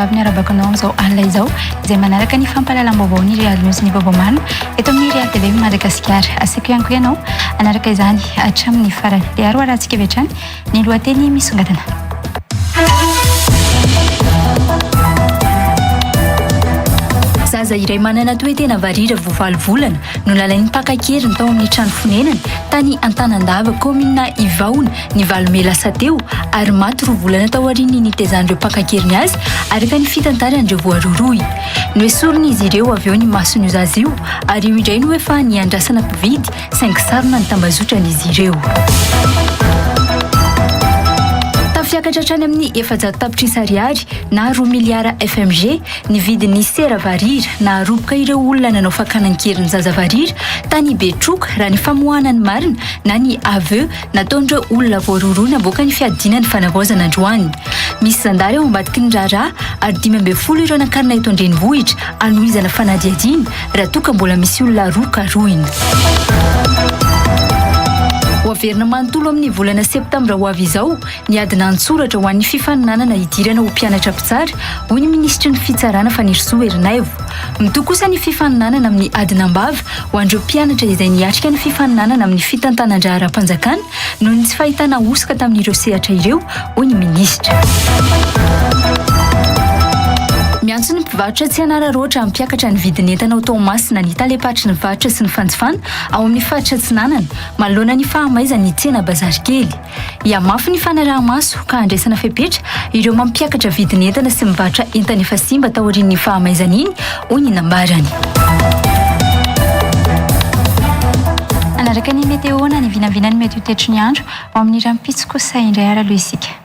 vavy niarabaka anao amin'izao alina izao izay manaraka ny fampahalalam-baovao ny Real News ny vaovao marina eto amin'ny RealTV Madagasikara. Asiko ihany koa ianao anaraka izany hatramin'ny farany. Dia aro arahantsika avy hatrany ny lohateny misongadina. Zaza iray manana toetena varira voavaly volana no lalain'ny mpakakeriny tao amin'ny trano fonenany tany Antanandava komina Ivaona ny valomela sateo ary maty 2 volana tao aorian'ny nitezan'ireo mpakakeriny azy araka ny fitantaran'ireo voaroroy. Noesoriny izy ireo avy eo ny masony zaza io ary io indray no efa niandrasana mpividy saingy sarona ny tambazotrany izy ireo. Fiakatra hatrany amin'ny 400 tapitrisa ariary na 2 miliara FMG ny vidin'ny sera varira na roboka ireo olona nanao fakanan-keriny zaza varira tany Betroka raha ny famohanany marina na ny aveu nataon'ireo olona voaroroa navoaka ny fiadinany fanavaozana androany. Misy zandary ao ambadiky ny raharaha ary 540 ireo nankarina eto an-drenivohitra anohizana fanadiadiana raha toa ka mbola misy olona roa karohiny. Averina manontolo amin'ny volana septambra ho avy izao ny adina antsoratra ho an'ny fifaninanana hidirana ho mpianatra mpitsara ho ny ministry ny fitsarana Fanirisoa Erinaivo. Mitoa kosa ny fifaninanana amin'ny adina ambava ho an'ireo mpianatra izay niatrika ny fifaninanana amin'ny fitantanandra ara-panjakana noho ny tsy fahitana osaka tamin'ireo sehatra ireo ho ny ministra. Miantso ny mpivarotra tsy hanararoatra amin'ny mpiakatra ny vidin'entana ao Toamasina ny talepatry ny varotra sy ny fanjifana ao amin'ny faritra Tsinanana manoloana ny fahamaizana ny tsena bazary kely. Iamafy ny fanaraha-maso ka andraisana fepetra ireo mampiakatra vidin'entana sy mivarotra entana efa simba tao aorian'ny fahamaizana iny hoy ny nambarany. Anaraka ny meteo na ny vinavinan'ny mety ho toetry ny andro ao amin'ny rampitso kosa indray araloha isika.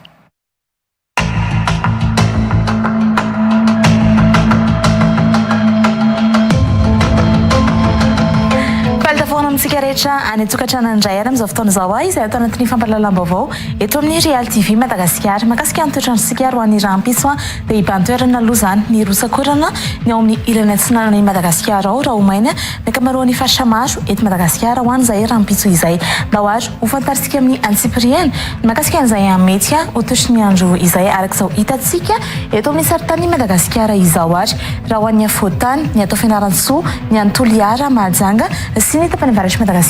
Tsika rehetra any an-tokantrano indray ary amin'izao fotoana izao izay atao anatin'ny fampahalalam-baovao eto amin'ny RealTV Madagasikara. Mahakasika ny toetrantsika ro an'ny rampitso dia hibantoerana aloha izany ny rosakorana ny ao amin'ny ilany atsinanana i Madagasikara ao raha omaina ny ankamaroan'ny faritra maro eto Madagasikara ho an'izay rampitso izay. Mba ho ary ho fantarisika amin'ny antsipriana mahakasika an'izay mety ho toetry ny andro izay araka izao hitantsika eto amin'ny saritany Madagasikara izao ary raha ho an'ny afovoantany ny atao Fianarantsoa ny Antoliara Mahajanga sy ny tapany Madagasikara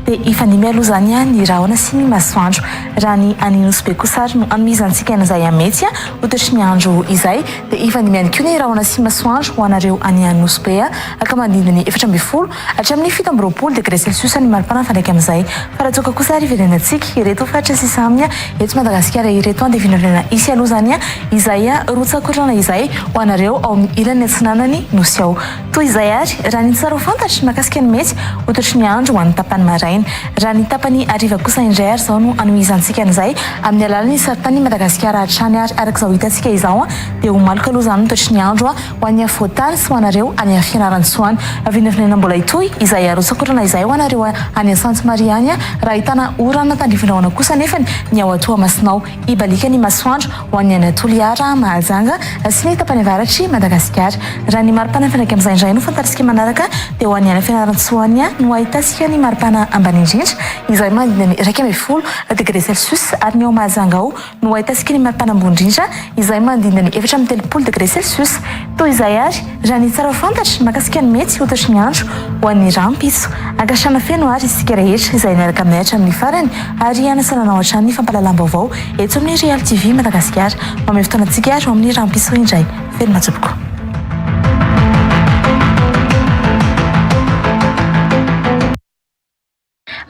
dia ifandimby aloha zany ny rahona sy ny masoandro raha ny Aninosy be kosa no anomizantsika an'izay mety ho toetry ny andro izay dia ifandimby ihany koa ny rahona sy masoandro ho anareo any Anosy be aka mandindiny 420 hatramin'ny 720 degré Celsius ny maripana fandraiky amin'izay faratsoka kosa ary iverenantsika ireto faritra sy samia eto Madagasikara ireto dia vinavinana isy aloha zany izay rotsakorana izay ho anareo ao amin'ny ilany atsinanany nosy ao. Toy izay ary raha ny tsara ho fantatra mahakasika ny mety ho toetry ny andro ho an'ny tapany maraina raha ny tapany ariva kosa indray ary izao no anohizantsika an'izay amin'ny alalan'ny saritany Madagasikara hatrany ary araka izao hitantsika izao dia ho maloka aloha zany toetry ny andro ho an'ny afovoantany sy ho anareo any Fianaratsoany vinavinana mbola itoy izay rotsakorana izay ho anareo any Sainte Marie any raha ahitana orana tandrivinahona kosa nefa ny ao Toamasinao ibalika ny masoandro ho an'ny Antoliara Mahajanga sy ny tapany avaratry Madagasikara. Raha ny maripana fandraiky amin'izay indray no fantarisika manaraka dia ho an'ny Fianaratsoany no ahitantsika ny maripana ambany indrindra izay manodidina 120 degré Celsius ary ny ao Mahajanga ao no ahitantsika ny maripana ambony indrindra izay manodidina 430 degré Celsius. Toy izay ary raha ny tsara fantatra mahakasika ny mety ho toetry ny andro ho an'ny rampitso ankasitrana feno ary isika rehetra izay niaraka aminay hatramin'ny farany ary anasanana ao hatrany ny fampahalalam-baovao eto amin'ny RealTV Madagasikara. Mamy fotoanantsika ary ho amin'ny rampitso indray feno matsopoko.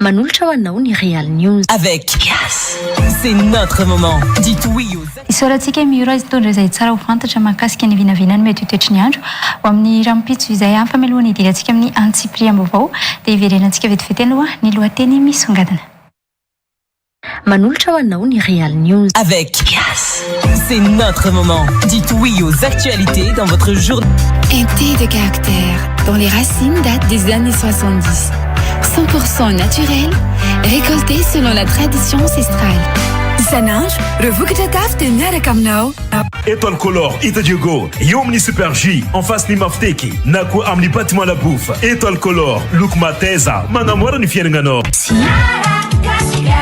Mpanolotra ho anao ny Real News avec Pias. C'est notre moment. Dites oui aux Isorantsika Miora izitondra izay tsara ho fantatra mahakasika ny vinavinan'ny mety ho toetry ny andro ho amin'ny rampitso izay famelohana idirantsika amin'ny antsipriam-baovao dia iverenantsika vetivety aloha ny lohateny misongadina. Mpanolotra ho anao ny Real News avec Pias. C'est notre moment. Dites oui aux actualités dans votre journée. Un thé de caractère dont les racines datent des années 70. 100% naturel, récolté selon la tradition ancestrale. Isan'andro, revokatra tafy miaraka aminao. Étoile Color Ita Diogo, io amin'ny Super J en face ny Mafteky, na koa amin'ny bâtiment La Bouffe. Étoile Color, look mateza, manamora ny fiainagnanao.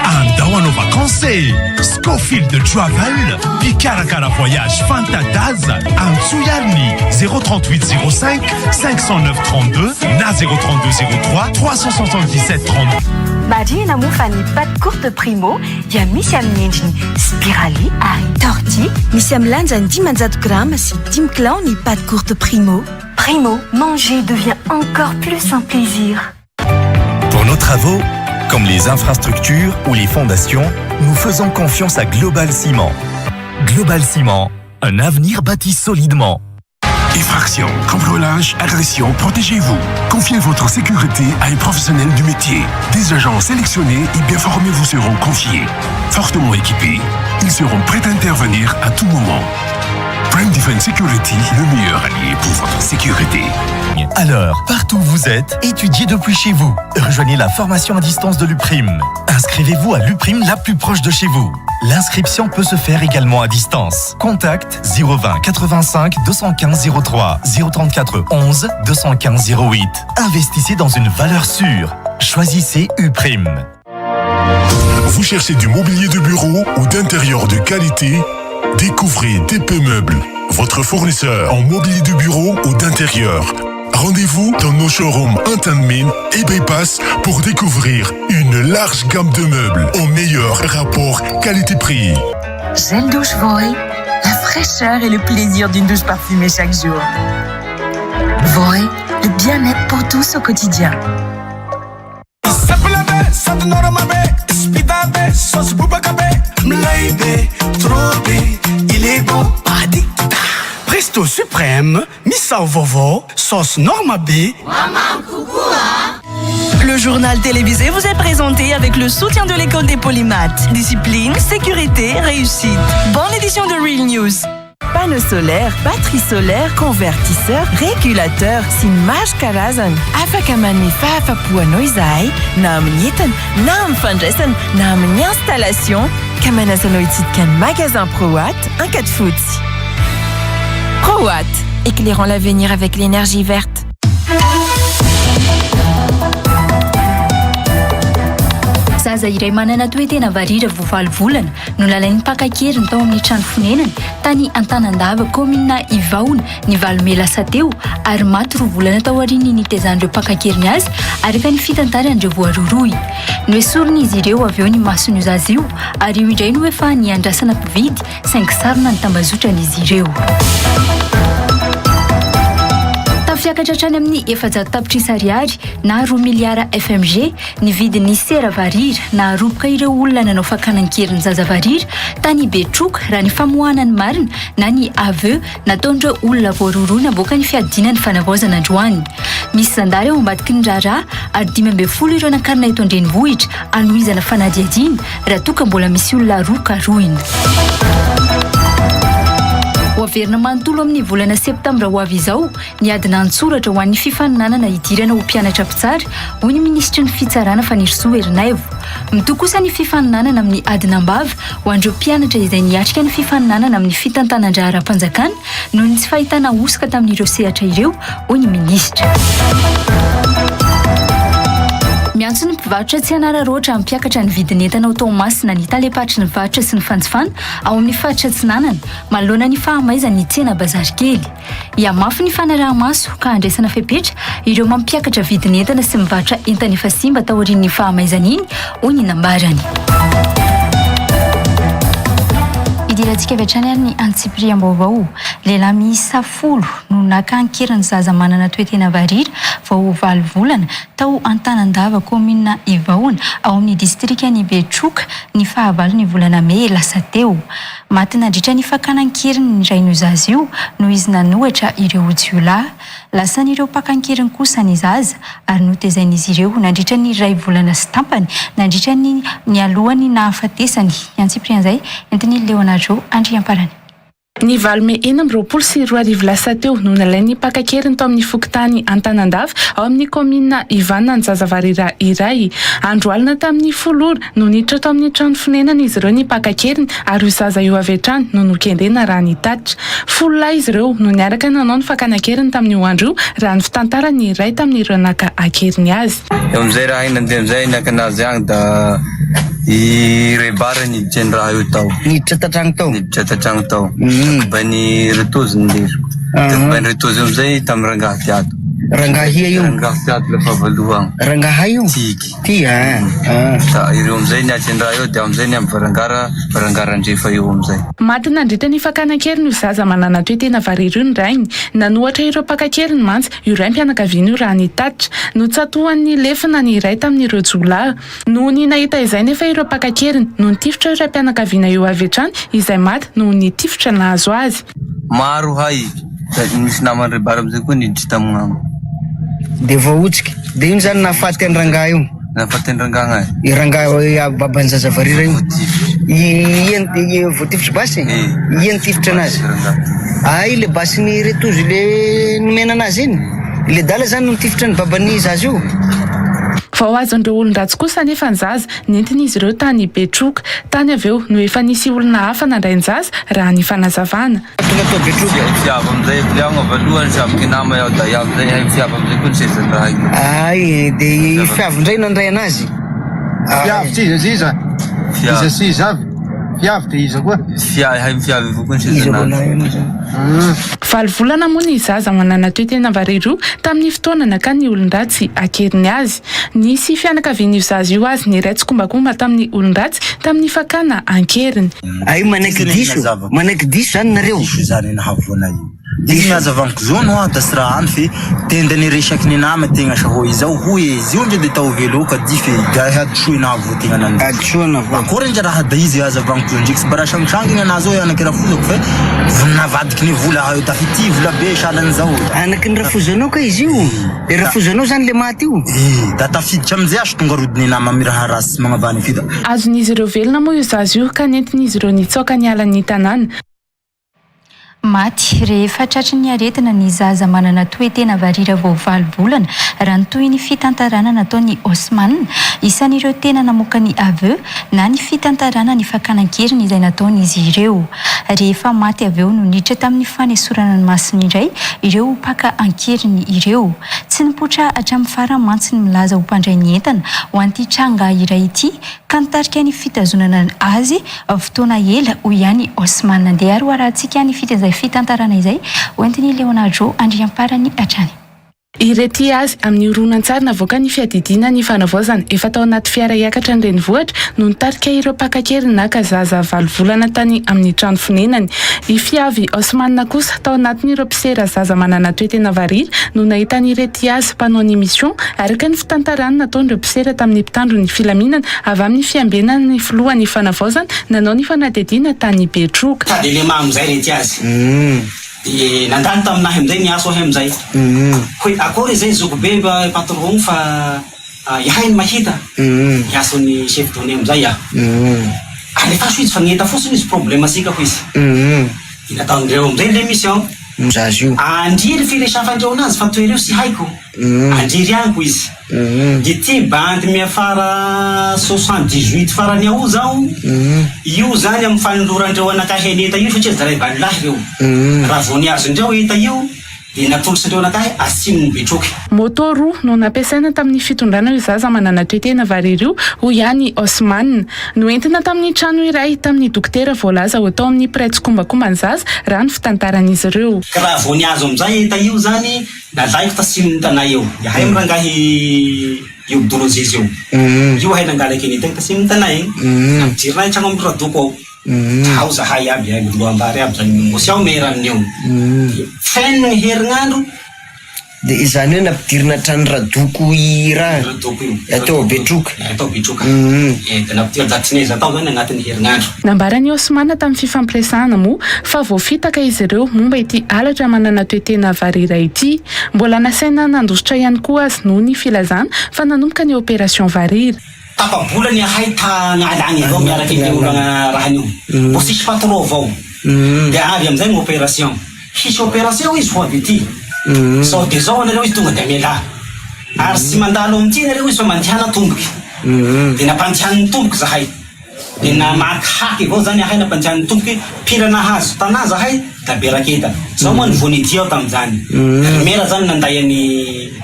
andao hanao vacances Scofield Travel mpikarakara voyage fantadaza antsoy ary ny 038 05 509 32 na 032 03 377 30. Marina moa fa ny patte courte primo dia misy amin'ny endriny spirali ary torti. Misy amin'ny lanjany 10 grammes sy 10 kilao ny patte courte primo. Primo, manger devient encore plus un plaisir. Pour nos travaux, comme les infrastructures ou les fondations, nous faisons confiance à Global Ciment. Global Ciment, un avenir bâti solidement. Effraction, cambriolage, agression, protégez-vous. Confiez votre sécurité à un professionnel du métier. Des agents sélectionnés et bien formés vous seront confiés. Fortement équipés, ils seront prêts à intervenir à tout moment. Prime Defense Security, le meilleur allié pour votre sécurité. Alors, partout où vous êtes, étudiez depuis chez vous. Rejoignez la formation à distance de l'UPRIM. Inscrivez-vous à l'UPRIM la plus proche de chez vous. L'inscription peut se faire également à distance. Contact 020 85 215 03 034 11 215 08. Investissez dans une valeur sûre. Choisissez UPRIM. Vous cherchez du mobilier de bureau ou d'intérieur de qualité? Découvrez DP Meubles, votre fournisseur en mobilier de bureau ou d'intérieur. Rendez-vous dans nos showrooms Antanmin et Bypass pour découvrir une large gamme de meubles au meilleur rapport qualité-prix. Gel douche Voy, la fraîcheur et le plaisir d'une douche parfumée chaque jour. Voy, le bien-être pour tous au quotidien. Il est bon. Presto suprême, Missa VAOVAO, sauce Norma B. Le journal télévisé vous est présenté avec le soutien de l'école des polymathes. Discipline, sécurité, réussite. Bonne édition de Real News. Panneaux solaires, batterie solaire, convertisseur, régulateur, Sinmaj Karazan. Afaka manifa afapua noizai, nam nietan, nam fandraisan, nam installation. Kamanasanoititkan magasin ProWatt, un 4 foot. ProWatt, éclairant l'avenir avec l'énergie verte. Zaza iray manana toetena varira voavaly-volana no lalain'ny mpakakeriny tao amin'ny trano fonenany tany Antanandava komina Ivaona ny valomela lasa teo ary maty 2 volana tao aoriany nitezan'ireo mpakakeriny azy araka ny fitantaran'ireo voaroroy. Noesoriny izy ireo avy eo ny masony zazy io ary io indray no efa niandrasana mpividy saingy sarona ny tambazotrany ireo. Fiakatra hatrany amin'ny 400 tapitrisa ariary na 2 miliara FMG ny vidin'ny sera varira na roboka ireo olona nanao fakanankerin'ny zaza varira tany Betroka raha ny famohanany marina na ny aveu nataon'ireo olona voaroroy naboaka ny fiadinany fanavaozana androany. Misy zandary ao ambadiky ny raharaha ary 12 ireo nankarina eto andrenivohitra anohizana fanadiadiana raha toka mbola misy olona roa karohina. Hoaverina manontolo amin'ny volana septambra ho avy izao ny adina antsoratra ho an'ny fifaninanana idirana ho mpianatra mpitsara hoy ny ministra ny fitsarana Fanirisoa Erinaivo. Mitoa kosa ny fifaninanana amin'ny adina ambava ho an'ireo mpianatra izay niatrika ny fifaninanana amin'ny fitantanan-draharam-panjakana noho ny tsy fahitana osaka tamin'ireo sehatra ireo hoy ny ministra. Miantso ny mpivarotra tsy hanararoatra amin'ny mpiakatra ny vidin'entana ao Toamasina ny talepatry ny varotra sy ny fanjifana ao amin'ny faritra Atsinanana manoloana ny fahamaizana ny tsena bazary kely. Iamafy ny fanaraha-maso ka andraisana fepetra ireo mampiakatra vidin'entana sy mivarotra entana efa simba tao aorian'ny fahamaizana iny hoy ny nambarany. Idirantsika avy hatrany ary ny Antsipria vaovao. Lehilahy miisa 10 no nakankerin'ny zaza manana toetena varira vao 9 volana tao Antanandava komina Ivaona ao amin'ny distrikany Betroka ny fahavalony volana May lasa teo. Maty nandritra ny fakanankeriny iray no zaza io no izy nanohatra ireo jiolahy. Lasan'ireo mpakankeriny kosa ny zaza ary notezain'izy ireo nandritra ny 2 volana sy tampany nandritra ny alohany nahafatesany. Antsipria zay entiny Leonardo Andriamparany. Ny valome 4 lasa teo no nalain'ny mpakakeriny tao amin'ny fokontany Antanandava ao amin'ny komina Ivana ny zaza varira iray. Andro alina tamin'ny 10 no niditra tao amin'ny trano fonenana izy ireo ny mpakakeriny ary io zaza io avy hatrany no nokendrena raha nitatra. 10 lahy izy ireo no niaraka nanao ny fakanakeriny tamin'io andro raha ny fitantarany iray tamin'ireo naka akeriny azy. Eo amin'izay raha iny nandeha amin'izay nakanazy agny da Rebara niditra ny raha io tao. Niditra tatragno tao? Niditra tatragno tao. Takobany retozy nindesiko. Takobany retozy amizay tamy rangahy tiato. Rangahia io? Rangahy tiato lafa valohany. Rangahy io? Tiky. Ty Da ireo amizay niatry ny raha io dia amizay niamy varangarandrefa io amizay. Maty nandritra ny fakanakeriny io zaza manana toe-tena variry ny rainy. Nanohatra ireo pakakeriny mantsy io ray mpianakaviana io raha nitatitra. No tsatohan'ny lefina ny iray tamin'ireo jolahy. No ny nahita izay nefa ireo pakakeriny no nitifitra iray mpianakaviana io avy hatrany izay maty no nitifitra nahazo azy. Maro hay. Misy namany Rebara amizay koa niditra tamin'amo. De voaotsika. De ino zany nahafaty any rangahy io? Nahafaty any rangahy i rangahy baban'ny zazavarira io? Iany voatifitra basy? Iany tifitra anazy? Le basiny retozy le nomena anazy iny? Le dala zany no nitifitra ny baban'ny zaza io? Vao azon'ireo olon-dratsy kosa nefa ny zaza nentiny izy ireo tany Betroka. Tany avy eo no efa nisy olona hafa nandray ny zaza raha ny fanazavana. Fiava amizay pliagno avalohany samy nama iaho da iaho amizay hay fiava amizay koa nisezany raha io. De fiava indray nandray anazy? Fiava tsy iza iza sy iza avy. Fiava de iza koa. Hay fiava avao koa nisezany. Valo volana moa ny zaza manana toe-tena variry io tamin'ny fotoana naka ny olon-dratsy akeriny azy. Nisy fianakavian'io zaza io azy ny iray tsy kombakomba tamin'ny olon-dratsy tamin'ny fakana ankeriny. Manaiky diso zany nareo? Diso zany nahavoana io. Izy mihazavaniko zao no da sy raha any fe tendany resaky ny nama tegna saho izao hoy izy io ndre de tao velo ka di fe hadsoy nahavoategna nany. Hadsoana va. Akory ndra raha da izy hazavaniko zao ndreky sy bara sangisangy anazy ao anakira fozako fe navadiky ny vola io da fity vola be salan'ny zao. Anaky ny rafozanao ka izy io? Le rafozanao zany le maty io? Da tafiditra amizay aso tonga rodiny nama miraha rasy sy magnavany fida. Azon'izy ireo velona moa io zaza io ka nentin'izy ireo nitsoaka ny alan'ny tanàna. Maty rehefa tratry ny aretina ny zaza manana toe-tena varira vao 8 volana raha ny toy ny fitantarana nataony Osman isan'ireo tena namoaka ny aveu na ny fitantarana ny fakanan-keriny izay nataony izy ireo. Rehefa maty avy eo no niditra tamin'ny fanesorana ny masony indray ireo paka ankeriny ireo. Tsy nipotra hatramin'ny faramantsy ny milaza ho mpandray ny entana ho an'ity tranga iray ity ka nitarika ny fitazonana azy fotoana ela ho ihany Osman nandeha ary hoarantsika ny fitantarana izay hoentiny Leonardo andriamparany hatrany. Irety azy amin'ny horonan-tsary navoaka ny fiadidiana ny fanavaozana efa tao anaty fiara hiakatra ny renivohitra no nitarika ireo pakakeriny naka zaza 8 volana tany amin'ny trano fonenany. I fiavy Osman kosa tao anatin'ireo mpisera zaza manana toe-tena variry no nahitany irety azy mpanao ny émission araka ny fitantarana nataon'ireo mpisera tamin'ny mpitandro ny filaminana avy amin'ny fiambenana ny filohan'ny fanavaozana nanao ny fanadediana tany Betroka. Tady le mamzay rety azy. De nandany taminahy amizay niaso ahy amizay. Hoe akory zay zoko be patron fa yahay ny mahita. Niaso ny chef donné amizay ya. Alefa so izy fa ngeta fosiny izy problème asika ho izy. Nataondreo amizay l'émission. Andriry firesafandreo anazy fa toereo sy haiko. Andriry anko izy. De ty bandy miafara 78 farany ao zao. Io zany amin'ny fanolorandreo anakahy neta io satria zaray balilahy reo. Raha vao niazondreo hita io de natolosandreo anakahy asimony Betroka. Moto roa no nampiasaina tamin'ny fitondrana io zaza manana toe-tena variry io ho ihany Osman. No entina tamin'ny trano iray tamin'ny dokotera voalaza ho atao amin'ny mpiray tsy kombakomba ny zaza raha ny fitantaran'izy ireo. Ka raha vao niazo amizay hita io zany nalaiko tasimony tanay eo. Yahay mirangahy io bidolozizy io. Io hay nangalaky ny tegna tasimony tanay. Nampidirina trano amin'ny radoko ao. Tao zahay aby ay loambary aby zany mosy ao meran'ny eo. Fenina ny herinandro. De izany hoe nampidirina trano radoko i raha. Radoko io. Atao Betroka. Atao Betroka. De nampidirina datineza tao zany agnatin'ny herinandro. Nambarany Osman tamin'ny fifampiresahana moa fa vao fitaka izy ireo momba ity alatra manana toe-tena varira ity. Mbola nasaina nandositra ihany koa azy noho ny filazana fa nanomboka ny opération variry. Tapabola ny ahay nalagny avao miaraky ny olana raha nio. Mbo sisy patron avao. De avy amizay ny opération. Hisy opération izy vo avy ity. Sao de zao anareo izy tonga de amela. Ary sy mandalo amity nareo izy fa mandihana tomboky. De nampandihan'ny tomboky zahay. De namaky haky avao zany ahay nampandihan'ny tomboky pila nahazo tanà zahay taberaketa zao moa nyvonidia tam'izany mera zany nandayany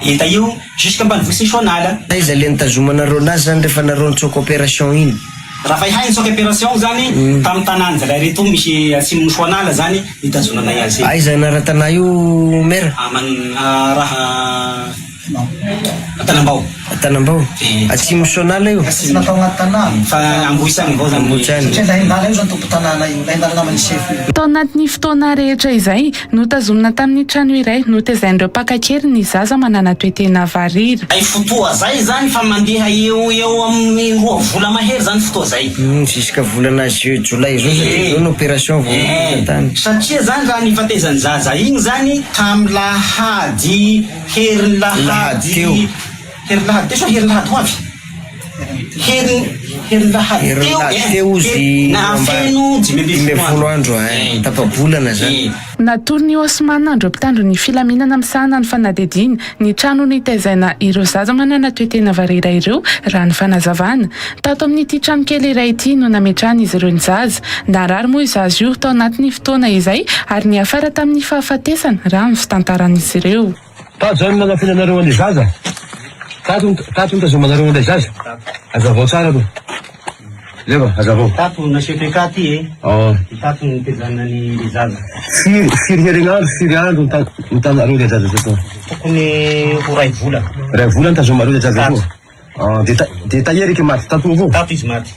eta io jusqu'à ambanivohitsy sonala aiza le nitazomanareo anazy zany rehefa nareo nitsoko opération iny raha fa ihay nitsoko opération zany tamy tanàny zala reto misy atsimo sonala zany itazonanay azy aiza anara-tanà io mera raha Atanambao. Atanambao. Atsimo sonala io. Natao agnaty tanà. Fa amboisany avao zany. Amboisany. Satria ndala io zany tompo tanàna io. Ndala namany chef. Tao anatin'ny fotoana rehetra izay notazomina tamin'ny trano iray notezain'ireo mpakakely ny zaza manana toetena variry. Ay fotoa zay zany fa mandeha eo amin'ny 2 vola mahery zany fotoa zay. Jusqu'à volana juillet jolay zao satria no opération vao tany. Satria zany raha nifatezany zaza igny zany tam lahady hery lahady teo hery lahady ho avy hery lahady teo izy nahafeno 12 andro tapabolana zany. Natory Osman andro mpitandro ny filaminana misahana ny fanadidina ny trano nitaizana ireo zaza manana toetena varira ireo raha ny fanazavana. Tato amin'ity trano kely iray ity no nametrahany izy ireo ny zaza. Narary moa izazy io tao anatin'ny fotoana izay ary ny afara tamin'ny fahafatesana raha ny fitantaran'izy ireo. Tato zany nanafinanareo an'ilay zaza. Tato nitazomanareo an'ilay zaza. Azavao tsara aloha. Leva, azavao. Tato nasepeka ty tato nitezanany le zaza. Firy herinandro, firy andro nitanareo le zaza zao. Tokony ho ray vola. Ray vola nitazomareo le zaza koa. De taheriky maty tato avao. Tato izy maty.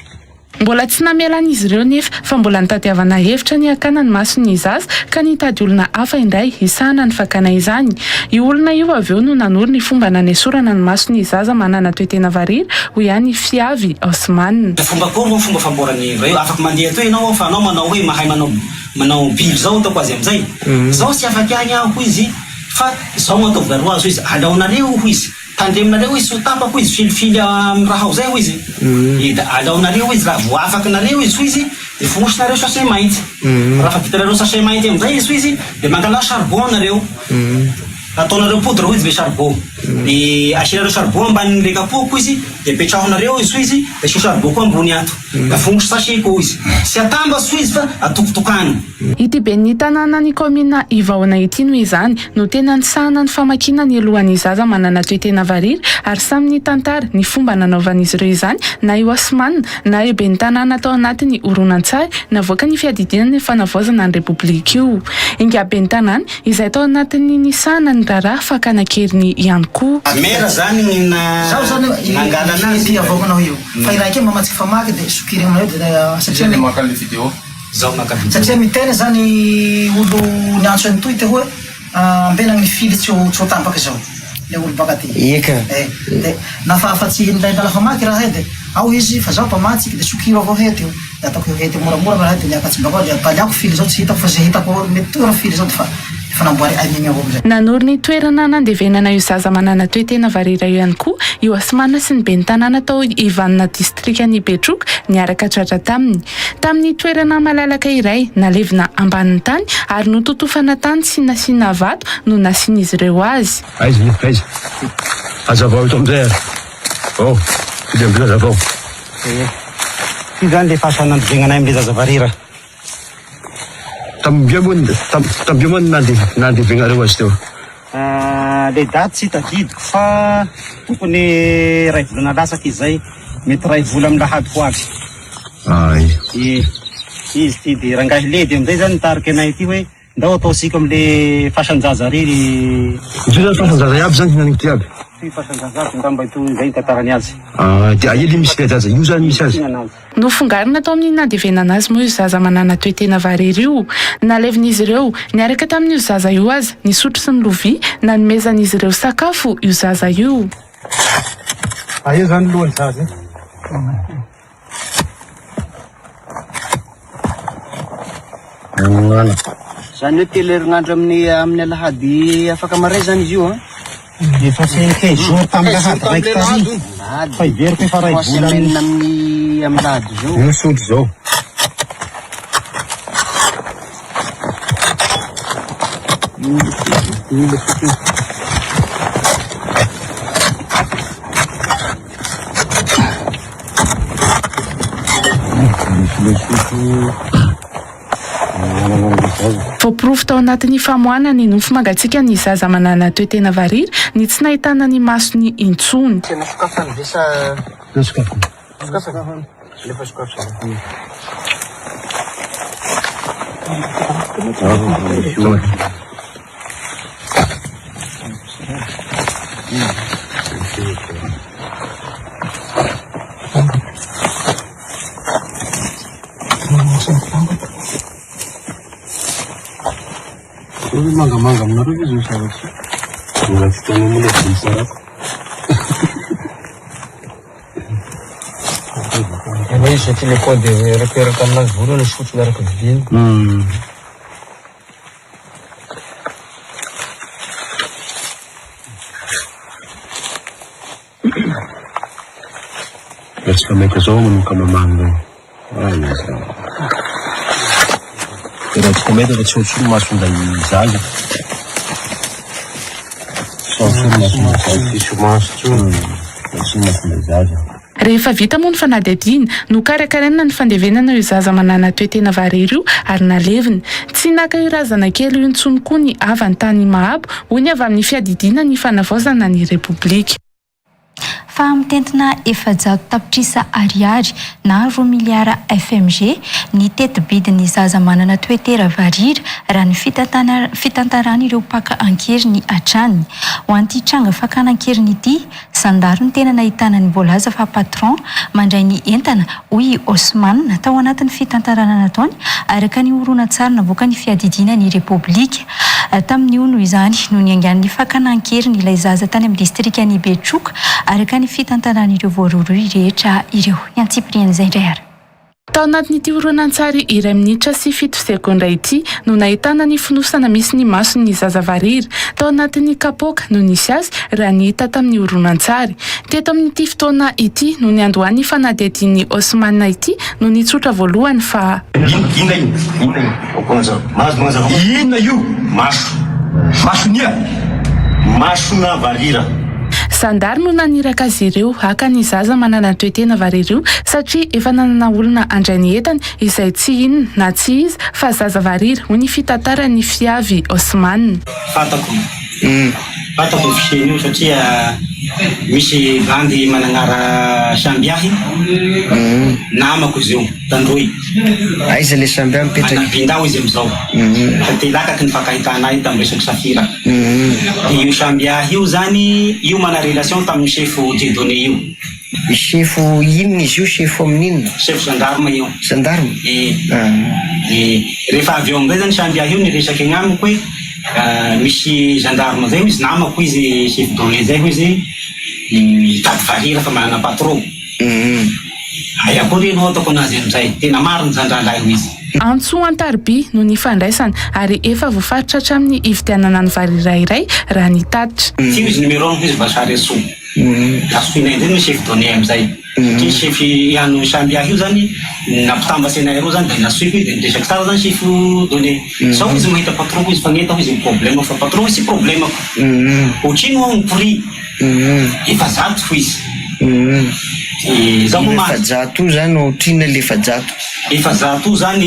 Mbola tsy namelan'izy ireo nefa fa mbola nitadiavana hevitra ny akana ny masony zaza ka nitady olona hafa indray hisahana ny fakana izany. Io olona io avy eo no nanory ny fomba nanesorana ny masony zaza manana toetena variry ho ihany fiavy Osman. Fomba koa fomba famborany reo afaka mandeha to ianao fa anao manao hoe mahay manao biby zao ataoko azy amizay. Zao sy afaka agny aho izy fa zao ataovy garoa azo izy alaonareo ho izy. Tandreminareo izy ho tapako izy filifily amin'ny raha ho zay ho izy. Alaonareo izy raha voafakinareo izy ho izy de fonosinareo sachet mainty. Raha fa vitanareo sachet mainty amizay izy ho izy de mangala charbon nareo. Ataonareo poudre ho izy be charbon. De asianareo charbon ambanin'le kapoko izy de petrahonareo izy ho izy de asio charbon koa ambony ato. Da fonosy sachet koa izy. Sy atambaso izy fa atokotokana. Ity be ny tanàna ny komina Ivaona ity no izany no tena nisahana ny famakina ny alohan'ny zaza manana toetena variry ary samy ny tantara ny fomba nanaovan'izy ireo izany na io Osman na io be ny tanàna tao anatiny horonan-tsary navoaka ny fiadidinana ny fanavaozana ny repoblika io. Inga be ny tanàna izay tao anatiny nisahana ny raharaha fakana-keriny ihany koa. Mera zany zao zany nangalana azy avoakanao io. Fa iraky mamatsy famaky de sokiry aminao de satria maka le vidéo. Satria mitena zany olo niantso any toy te hoe ambena ny fily tsy ho tampaka zao le olo baka ty. Eka. De nafahafatsy ndray lafa maky raha de ao izy fa zao mpamatsy de sokiro avao hety io. De ataoko hety moramora raha de niakatsy bakao de ataliako fily zao tsy hitako fa zay hitako mety tora fily zao de fa fanamboary aigny avao amizay. Nanory ny toerana nandevenana io zaza manana toetena varira io ihany koa io Osman sy ny be ny tanàna tao Ivanna distrikany Betroka niaraka tratra taminy. Tamin'ny toerana malalaka iray nalevina ambanin'ny tany ary nototofana tany sy nasiana vato no nasian'izy ireo azy. Aiza. Azavao ito amizay ary. Fide amizay azavao. Ty zany le fahasanandrozenganay amile zaza varira. Tambio moa nandevegnareo azy teo. Le daty tsy tadidiko fa tokony ray volana lasaka izay mety ray vola amin'ny lahady ho avy. Izy ty de rangahy ledy amizay zany nitariky anay ty hoe ndao ataosika amile fahasanjaza riry. Izy zany fahasanjaza iaby zany hinaniko ty aby. Ty fahasanjaza ngamba ito izay tantarany azy. De aely misy le zaza io zany misy azy. Nofongarina tao amin'ny nadevenana azy moa io zaza manana toetena variry io. Nalevin'izy ireo niaraka tamin'io zaza io azy ny sotro sy ny lovia nanomezan'izy ireo sakafo io zaza io. Io zany lohany zaza. Zany hoe telo herinandro amin'ny alahady afaka maray zany izy io. Efa sy 15 jours tamin'ny lahady raiky tazy. Fa iveriko efa ray vola amin'ny lahady zao. Io sotro zao. Voaporofo tao anatin'ny famoahana ny nofo mangatsika ny zaza manana toetena variry ny tsy nahitana ny masony intsony. Manga aminareo izy ny zavatra. Mbola fotoana mola dia sarako. Izy satria le kode reperaka aminazy voalohany sy fotsy miaraka vidiana. Latsika maika zao manomboka mamany reo. Raha tsy komety fa tsy ohatrony masonday zaza. Rehefa vita moa ny fanadihadiana no karakaraina ny fandevenana io zaza manana toetena variry io ary naleviny. Tsy naka io razana kely io intsony koa ny avy ny tany Mahabo hoy avy amin'ny fiadidiana ny fanavaozana ny Repoblika. Fa mitentina 700 tapitrisa ariary na 2 miliara FMG ny tetibidiny zaza manana toetera variry raha ny fitantarana ireo paka ankeriny atrany. Ho an'ity tranga fakana ankeriny ity, sandaro ny tena nahitana ny voalaza fa patron mandray ny entana hoy Osman tao anatin'ny fitantarana nataony araka ny horonan-tsary navoaka ny fiadidiana ny Repoblika. Tamin'io noho izany no niangan'ny fakana ankeriny ilay zaza tany amin'ny distrika ny Betroka araka ny fitantarana ireo voaroroy rehetra ireo. Iantsipriany izay indray ary. Tao anatin'ity horonan-tsary iray minitra sy 7 sekondra ity no nahitana ny finosana misy ny masony zaza variry. Tao anatin'ny kapoaka no nisy azy raha ny hita tamin'ny horonan-tsary. Teto amin'ity fotoana ity no ny andohan'ny fanadihadian'ny Osman ity no nitsotra voalohany fa inona io masonia masona varira. Sandary no naniraka azy ireo haka ny zaza manana toetena variry io satria efa nanana olona andray ny entany izay tsy inona na tsy izy fa zaza variry hoy ny fitantarany fiavy Osman. Fatako fisiany io satria misy bandy managnara sambiahy namako izy io tandroy. Aiza le sambiahy mipetraky? Manabindao izy amizao. Satria lakaky ny fakahitana io tamin'ny resaky safira. Io sambiahy io zany io mana relation tamin'ny chefo Dieudonné io. Chefo inona izy io? Chefo amin'inona? Chefo gendarme io. Gendarme? Rehefa avy eo amizay zany sambiahy io niresaky agnamiko hoe misy gendarme zay izy namako izy chef donné zay izy mitady varira fa manana patron. Ay akory no ataoko anazy amizay tena maro ny zandralahy izy. Antso Antarby no nifandraisana ary efa voafaritra hatramin'ny ividianana ny varira iray raha ny tatitra. Tsy izy numéro 1 izy Basary Soa. Lasoina indray no chef donné amizay. Ty chef ihany sambiahy io zany nampitambatsy anay reo zany da nasoiko izy da niresaky tsara zany chef donné. Sao izy mahita patron izy fagnetako izy problème fa patron izy problème ko. Otrino ao ny prix. Efazato fo izy. Efazato io zany otrina le efazato. Efazato io zany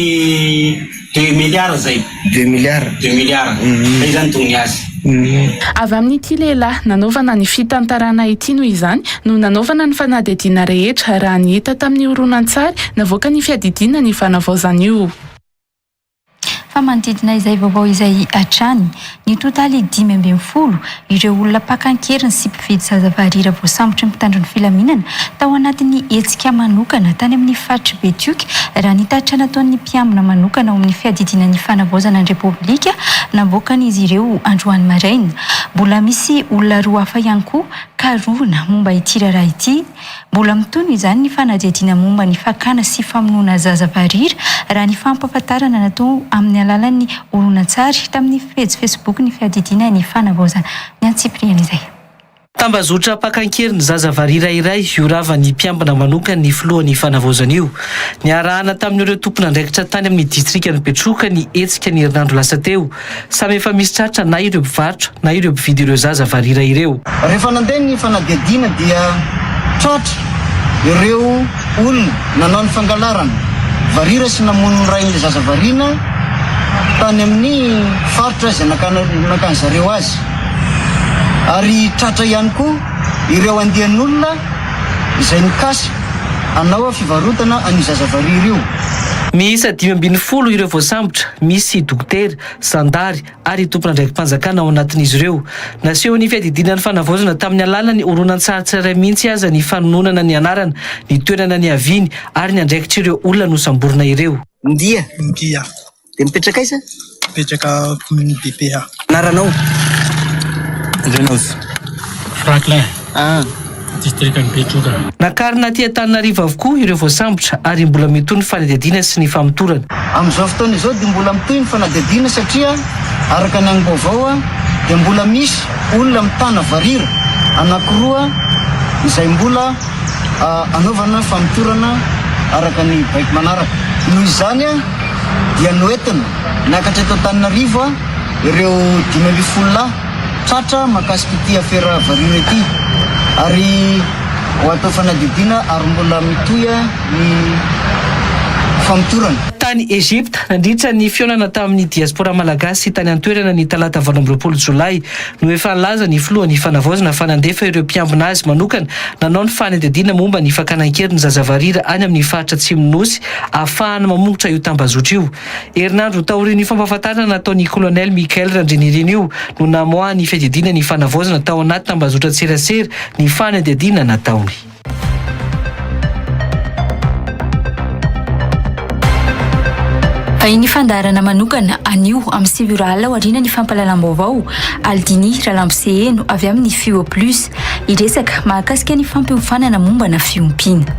2 milliards zay. 2 milliards. 2 milliards. Zay zany tony azy. Avy amin'ity lehilahy nanaovana ny fitantarana ity noho izany no nanaovana ny fanadihadiana rehetra raha ny hita tamin'ny horonan-tsary navoaka ny fiadidiana ny fanavaozana io. Fa manodidina izay vaovao izay atrany ny totaly 540 ireo olona pakankeriny sy mpividy zaza varira voasambotra ny mpitandro ny filaminana tao anatin'ny hetsika manokana tany amin'ny faritry Betroka raha ny tatra nataon'ny mpiambina manokana ao amin'ny fiadidiana ny fanavaozana ny Repoblika navoakan'izy ireo androany maraina. Mbola misy olona roa hafa ihany koa karona momba ity raharaha ity. Mbola mitony izany ny fanadihadiana momba ny fakana sy famonoana zaza varira raha ny fampahafantarana natao amin'ny alalan'ny horonan-tsary tamin'ny page Facebook ny fiadidiana ny fanavaozana. Ny Antsipriany izay. Tambazotra pakankeriny zaza varira iray iorava ny mpiambina manokana ny filohan'ny fanavaozana io. Niarahana tamin'ireo tompona andraikitra tany amin'ny distrika ny Betroka ny hetsika ny herinandro lasa teo. Samy efa misy tratra na ireo mpivarotra na ireo mpividy ireo zaza varira ireo. Rehefa nandeha ny fanadihadiana dia tratra ireo olona nanao ny fangalarana varira sy namono ny ray ny zaza varina tany amin'ny faritra izay nakany zareo azy. Ary tratra ihany koa ireo andian'olona izay nikasa hanao fivarotana an'io zazavariry io. Miisa 510 ireo voasambotra, misy dokotera, zandary ary tompon'andraiki-panjakana ao anatin'izy ireo. Naseho ny fiadidinan'ny fanavaozana tamin'ny alalan'ny horonan-tsary tsirairay mihitsy aza ny fanononana ny anarana, ny toerana ny aviany ary ny andraikitra ireo olona nosamborina ireo. Ndia de mipetraka aiza? Mipetraka amin'ny BPA. Anaranao? Andrenaos Franklin. Distriktan'ny Betroka. Nakarina aty Antananarivo avokoa ireo voasambotra ary mbola mitohy ny fanadihadiana sy ny famotorana. Amin'izao fotoana izao dia mbola mitohy ny fanadihadiana satria araka ny any vaovao dia mbola misy olona mitana varira anankiroa izay mbola anaovana famotorana araka ny baiko manaraka. Noho izany dia noentina nakatra eto Antananarivo ireo 510 tratra mahakasika ity afera varira ity. Ary ho atao fanadihadiana ary mbola mitoya ny famotorana. Tany Egypta nandritra ny fionana tamin'ny diaspora malagasy tany an-toerana ny talata 20 Jolay no efa nilaza ny filohan'ny fanavaozana fanandefa ireo mpiambina azy manokana nanao ny fanadihadiana momba ny fakanan-kery ny zazavarira any amin'ny faritra Atsimo-Nosy ahafahana mamongotra io tambazotra io. Herinandro taorian'ny fampahafantarana nataon'ny kolonel Mikael Randrinirina io no namoaha ny fiadihadiana ny fanavaozana tao anaty tambazotra tserasera ny fanadihadiana nataony. Ny fandarana manokana anio amin'ny sivyorala aoriana ny fampalalam-baovao Aldini Ralamboseheno avy amin'ny Fio Plus iresaka mahakasika ny fampiofanana momba na fiompina.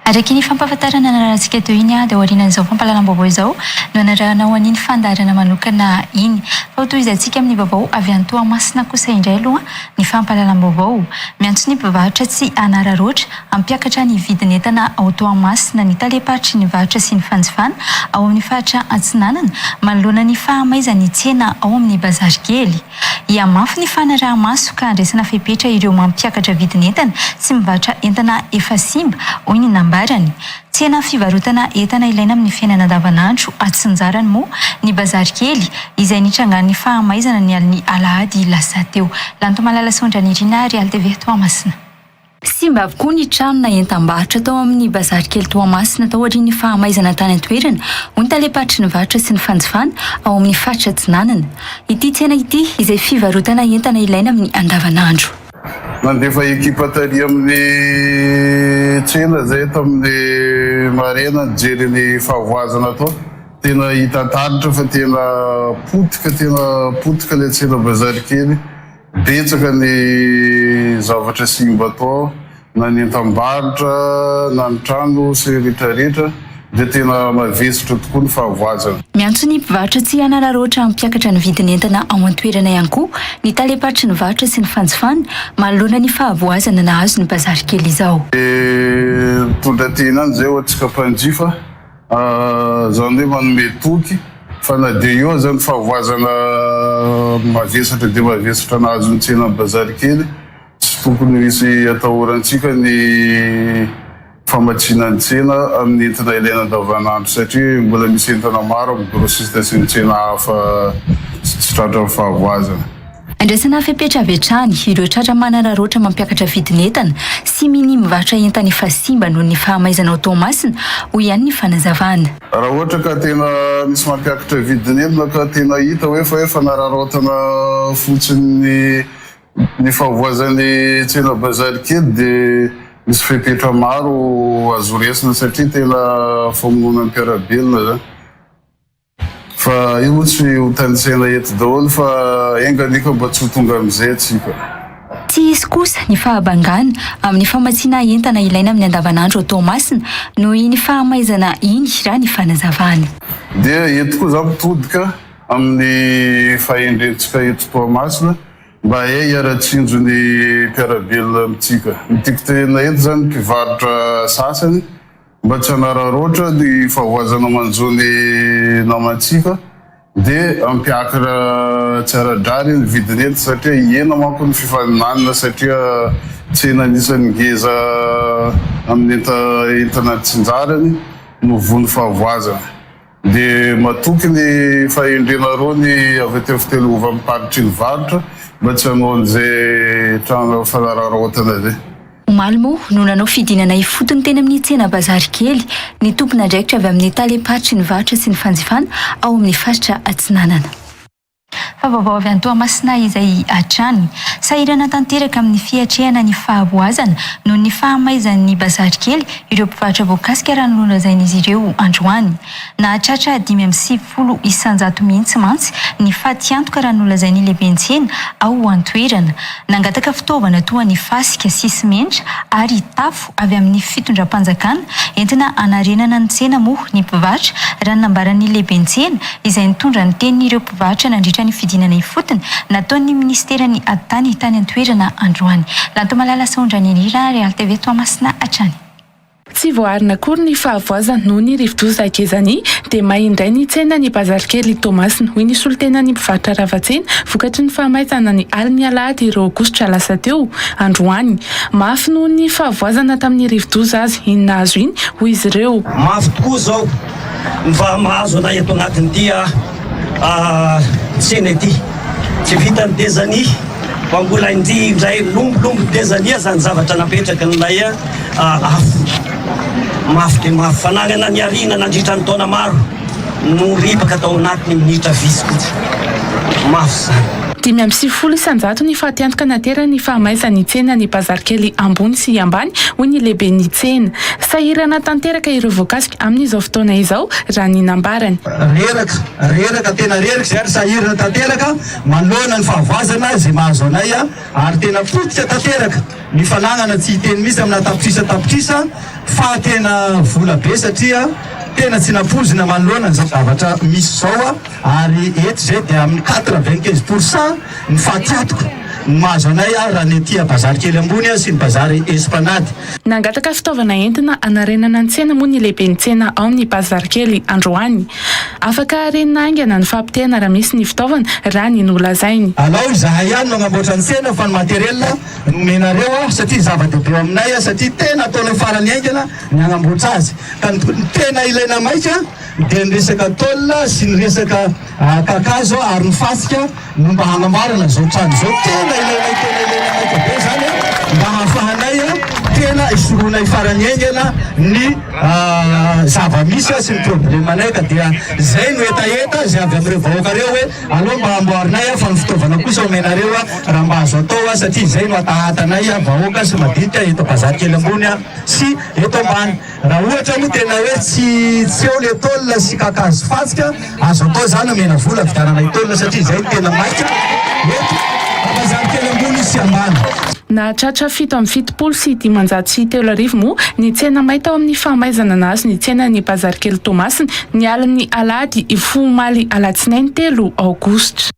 Araka ny fampahafantarana anarahantsika teo iny dia aorianan'izao fampalalam-baovao izao no anarahanao an'iny fandarana manokana iny. Fa tohizantsika amin'ny vaovao avy any Toamasina kosa indray aloha ny fampalalam-baovao. Miantso ny mpivarotra tsy hanararoatra hampiakatra ny vidin'entana ao Toamasina ny taleparitry ny varotra sy ny fanjifana ao amin'ny faritra Antsinanana manoloana ny fahamaizan'ny tsena ao amin'ny bazary kely. Hiamafy ny fanaraha-maso ka andraisana fepetra ireo mampiakatra vidin'entana sy mivarotra entana efa simba hoy ny namba. Tsena fivarotana entana ilaina amin'ny fiainana andavanandro atsinjarany moa ny bazary kely izay nitrangan'ny fahamaizana ny aliny alahady lasa teo. Lanto malala sondranirina RealTV Toamasina. Simba avokoa ny trano na entam-barotra tao amin'ny bazary kely Toamasina tao aorian'ny fahamaizana tany an-toerana hoy ny taleparitry ny varotra sy ny fanjifana ao amin'ny faritra Atsinanana. Ity tsena ity izay fivarotana entana ilaina amin'ny andavanandro. Nandefa ekipa tary amin'ny tsena zay tamin'ny Marina nijery ny fahavoazana atao. Tena hitantaritra fa tena potika le tsena bazary kely. Betsaka ny zavatra simba atao, na ny entam-barotra, na ny trano sy rehetrarehetra. Dia tena mavesitra tokoa ny fahavoazana. Miantso ny mpivarotra tsy hanararoatra hampiakatra ny vidin'entana ao an-toerana ihany koa ny taleparitry ny varotra sy ny fanjifana manoloana ny fahavoazana nahazo ny bazary kely izao. Mitondra tena any zay ho antsika mpanjifa zany hoe manome toky fa na dia eo zany fahavoazana mavesatra dia mavesatra nahazo ny tsena amin'ny bazary kely tsy tokony misy atahorantsika ny famatsinan'ny tsena amin'ny entana ilaina andavanandro satria mbola misy entana maro amin'ny grossiste sy ny tsena hafa tsy tratra amin'ny fahavoazana. Andraisana fepetra avy hatrany ireo tratra manararoatra mampiakatra vidin'entana sy miny mivarotra entana efa simba noho ny fahamaizana ao Toamasina hoy ihany ny fanazavana. Raha ohatra ka tena misy mampiakatra vidin'entana ka tena hita hoe efa nararaotana fotsiny ny fahavoazan'ny tsena bazary kely dia misy fepetra maro azo resina satria tena famonona ny mpiarabelona zany. Fa io tsy ho tanitsena eto daholo fa enganika mba tsy ho tonga amin'izay atsika. Tsy hisy kosa ny fahabangana amin'ny famatsiana entana ilaina amin'ny andavanandro ao Toamasina noho ny fahamaizana iny raha ny fanazavana. Dia eto koa za mitodika amin'ny fahendrentsika eto Toamasina mba hiara-tsinjo ny mpiarabelona amintsika. Mitiko tena eto zany mpivarotra sasany mba tsy hanararoatra ny fahavoazana manjo ny namantsika dia ampiakatra tsara-drary ny vidiny ety satria hena manko ny fifaninanana satria tsena anisany ngeza amin'ny entana tsinjarany no vony fahavoazana. Dia matoky ny fahendrena rony avy teo fitelo ova miparitry ny varotra mba tsy hanao an'izay trano fanararaotana zay. Omaly moa no nanao fidinana ifotony teny amin'ny tsena bazary kely ny tompona andraikitra avy amin'ny talim-paritry ny varotra sy ny fanjifana ao amin'ny faritra Atsinanana. Fa vaovao avy Toamasina izay hatrany sahirana tanteraka amin'ny fiatrehana ny fahavoazana noho ny fahamaizan'ny bazary kely ireo mpivarotra voankazo raha nolazain'izy ireo androany. Nahatratra 5.90 isanjato mihitsy mantsy ny faty antoka raha nolazain'ny lehibentsena ao an-toerana. Nangataka fitaovana toa ny fasika sy simenitra ary tafo avy amin'ny fitondram-panjakana entina anarenana ny tsena moa ny mpivarotra raha nambaran'ny lehibentsena izay nitondra ny tenin'ireo mpivarotra nandritra ny fidinana ifotony nataon'ny ministerany aditany tany an-toerana androany. Lantomalala saondrany nira RealTV Toamasina hatrany. Tsy voarina akory ny fahavoazana noho ny rivodoza akezany dia mahindray ny tsena ny bazary kely Toamasina hoy ny solitena ny mpivarotra ravatsena vokatry ny fahamaizana ny aliny alahady ireo Aogositra lasa teo androany. Mafy noho ny fahavoazana tamin'ny rivodoza azy inona azo iny hoy izy ireo. Mafy tokoa zao mba mahazo anay eto anatin'ity tsena ity tsy vitany dezany mbola indray lombolombo dezania zany zavatra napetraka nilay afo mafy dia mafy fanagnana ny arina nandritra ny taona maro no ripaka tao anatiny minitra visikotsy mafy zany. 5.90 isanjato ny fahatiantoka naterany fahamaizany tsena ny bazary kely ambony sy ambany hoy ny lehibe ny tsena. Sahirana tanteraka ireo voankazo amin'izao fotoana izao raha ny nambarany. Reraka tena reraka zay ary sahirana tanteraka manoloana ny fahavoazana izay mahazo anay ary tena fototra tanteraka ny fanagnana tsy hiteny misy amina tapitrisa fa tena vola be satria tena tsy napozina manoloana ny zavatra misy zao ary eto zay dia amin'ny 95% ny fahatiatoko mahazo anay raha ny tia bazary kely ambony sy ny bazary Espanady. Nangataka fitaovana entina anarenana ny tsena moa ny lehibe ny tsena ao amin'ny bazary kely androany. Afaka arenina aingana ny fampitena raha misy ny fitaovana raha ny nolazainy. Alao izahay ihany magnamboatra ny tsena fa ny materiel nomenareo satria zava-dehibe aminay satria tena ataonay farany aingana ny agnamboatra azy ka ny tena ilaina maika dia ny resaka tôle sy ny resaka kakazo ary ny fasika no mba hanambarana zao trano zao tena ilaina maika be zany mba hahafahanay tena isoroanay farany aingana ny zava-misy sy ny problème anay ka dia zay no etaeta zay avy amin'ireo vahoaka reo hoe aloha mba amboarinay fa ny fitaovana kosa omenareo raha mba azo atao satria zay no atahatanay vahoaka sy maditra eto bazary kely ambony sy eto ambany. Raha ohatra moa tena hoe tsy eo le tôle sy kakazo fasika azo atao zany omena vola vidaranay tôle satria zay no tena maika eto bazary kely ambony sy ambany. Nahatratra 7.70 sy 530 moa ny tsena mahita ao amin'ny fahamaizana anazy ny tsena ny bazary kely Toamasina ny alin'ny alahady Omaly alatsinainy 3 Aogositra.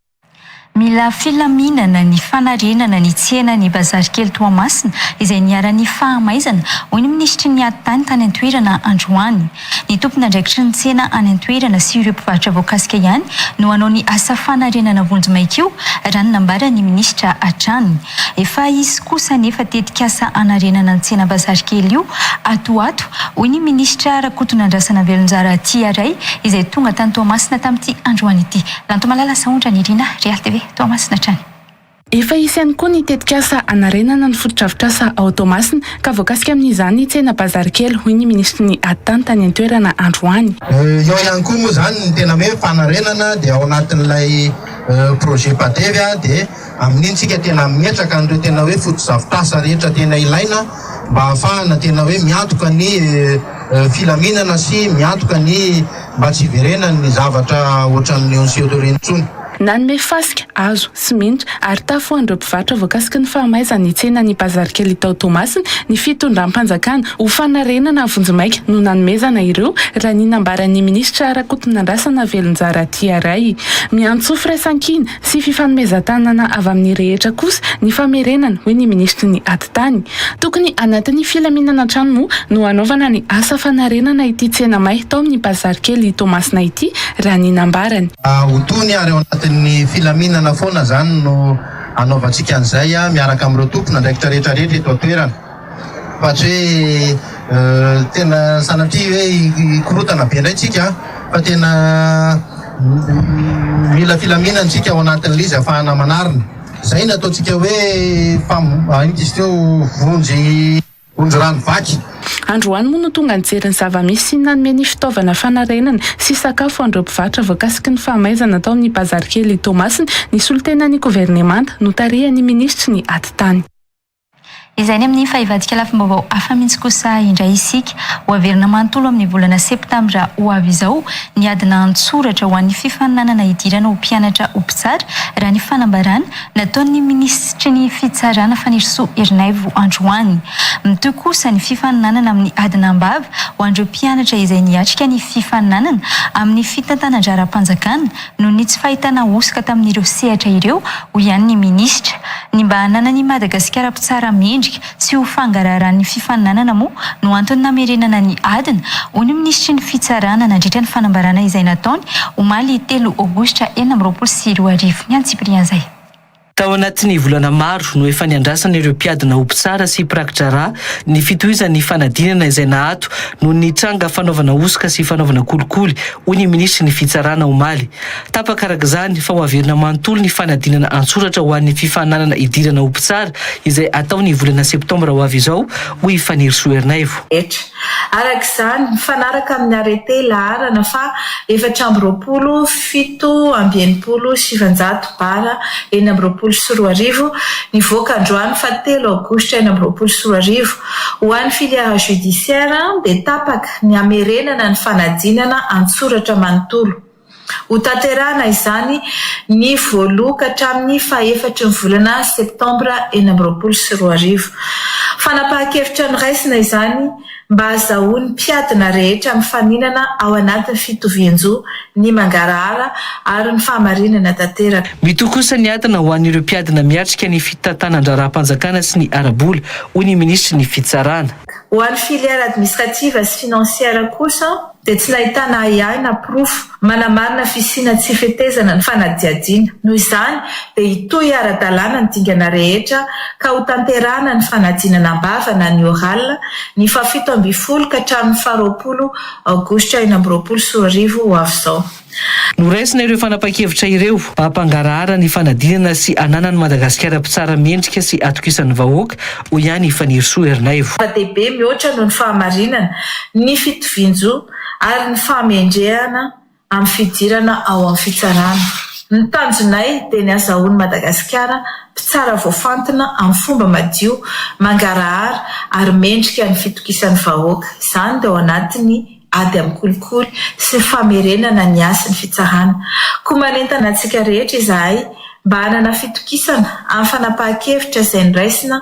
Mila filaminana ny fanarenana ny tsena ny bazary kely Toamasina izay niaran'ny fahamaizana hoy ny ministry ny aditany tany an-toerana androany. Ny tompona andraikitry ny tsena any an-toerana sy ireo mpivarotra voankazo ihany no hanao ny asa fanarenana vonjy-maika io raha ny nambarany ministra hatrany. Efa izy kosa nefa tetika asa anarenana ny tsena bazary kely io atoato hoy ny ministra Rakoton'andrasana velonjara TRA izay tonga tany Toamasina tamin'ity androany ity. Lantomalala saondra ny Rina RealTV Toamasina trany. Efa isany koa ny tetikasa anarenana ny fotodrafitrasa ao Toamasina ka voakasika amin'izany ny tsena bazary kely hoy ny ministry ny aditany tany an-toerana androany. Eo ihany koa moa zany ny tena hoe fanarenana dia ao anatin'ilay projet patevy dia amin'iny tsika tena mimetraka an'ireo tena hoe fotodrafitrasa rehetra tena ilaina mba ahafahana tena hoe miantoka ny filaminana sy miantoka ny mba tsy iverenany ny zavatra ohatran'ny onsiodoreny intsony. nanome fasika azo simenitra ary tafoan'ireo mpivarotra voakasiky ny fahamaizana ny tsena ny bazary kely tao Tomasina ny fitondram-panjakana ho fanarenana vonjimaika no nanomezana ireo raha ny nambaran'ny minisitra Arakotonandrasana Velonjara Tiaray. Miantso firaisan-kina sy fifanomezan-tanana avy amin'ny rehetra kosa ny famerenana hoy ny ministry ny atitany. Tokony anatin'ny filaminana trano moa no anaovana ny asa fanarenana ity tsena may tao amin'ny bazary kely Tomasina ity raha ny nambarany. Otony ary ao anatin'ny filaminana foana zany no anaovantsika an'izay miaraka amin'ireo tompona ndraikitra rehetrarehetra eto an-toerana. Fa tsy hoe tena sanatria hoe ikorotana be indray tsika fa tena mila filaminana tsika ao anatin'ilay izy ahafahana manarina. Zay no ataontsika hoe izy teo vonjy rano vaky. Androany moa no tonga nijery ny zava-misy sy nanome ny fitaovana fanarenana sy sakafo an'ireo mpivarotra voakasiky ny fahamaizana tao amin'ny bazary kely Tomasina ny solotenan'ny governemanta no tarihany ministry ny atitany. Izay ny amin'ny fahivadika lafim-baovao hafa mihitsy kosa indray isika ho averina manontolo amin'ny volana septambra ho avy izao ny adina antsoratra ho an'ny fifaninanana idirana ho mpianatra ho mpitsara raha ny fanambarana nataon'ny ministry ny fitsarana Fanirisoa Erinaivo androany. Mitoy kosa ny fifaninanana amin'ny adina ambava ho an'ireo mpianatra izay niatrika ny fifaninanana amin'ny fitantanan-dra-panjakana noho ny tsy fahitana osika tamin'ireo sehatra ireo ho ihany ny ministra. Ny mba hananany Madagasikara mpitsara mendrika sy ho fangaraharahan'ny fifaninanana moa no antony namerenana ny adina ho ny ministry ny fitsarana nandritra ny fanambarana izay nataony omaly 3 Aogositra 2024 ny antsiprian zay. Tao anatin'ny volana maro no efa niandrasana ireo mpiadina ho mpitsara sy prakitra ra ny fitohizan'ny fanadinana izay nahato no ny tranga fanaovana osika sy fanaovana kolikoly ho ny ministry ny fitsarana omaly. Tapakarak' izany fa ho averina manontolo ny fanadinana antsoratra ho an'ny fifaninanana idirana ho mpitsara izay ataon'ny volana septambra ho avy izao ho Fanirisoa Erinaivo. Arak'izany mifanaraka amin'ny arete laharana fa 427 bara 2024 nivoaka androany fa 3 Aogositra 2024 ho an'ny filière judiciaire dia tapaka ny amerenana ny fanadinana antsoratra manontolo. Ho tanterahana izany ny voaloka hatramin'ny faha-4 ny volana septambra 2024. Fanapahan-kevitra ny raisina izany mba azahoan'ny mpiadina rehetra mifaninana ao anatin'ny fitovian-jo ny mangarahara ary ny fahamarinana tanteraka. Mitoy kosa ny adina ho an'ireo mpiadina miatrika ny fitantanan-dra-panjakana sy ny arabola ho ny ministry ny fitsarana. Ho an'ny filière administrative sy financière kosa dia tsy nahitana ihany na proof manamarina fisina tsy fetezana ny fanadihadiana. Noho izany dia hitohy ara-dalàna ny dingana rehetra ka ho tanterahana ny fanadinana ambava na ny oral ny 17 ka hatramin'ny 20 Aogositra 2024 ho avy izao. Noraisina ireo fanapahan-kevitra ireo mba hampangarahara ny fanadinana sy ananan'ny Madagasikara mpitsara mendrika sy atokisan'ny vahoaka ho ihany Fanirisoa Erinaivo. Dehibe mihoatra noho ny fahamarinana ny fitovian-jo ary ny fahamendrehana amin'ny fidirana ao amin'ny fitsarana. Ny tanjonay dia ny azahoan'ny Madagasikara mpitsara voafantina amin'ny fomba madio, mangarahara ary mendrika ny fitokisan'ny vahoaka. Izany dia ao anatin'ny ady amin'ny kolikoly sy famerenana ny asan'ny fitsarana. Koa manentana antsika rehetra izahay mba hanana fitokisana amin'ny fanapahan-kevitra izay niraisina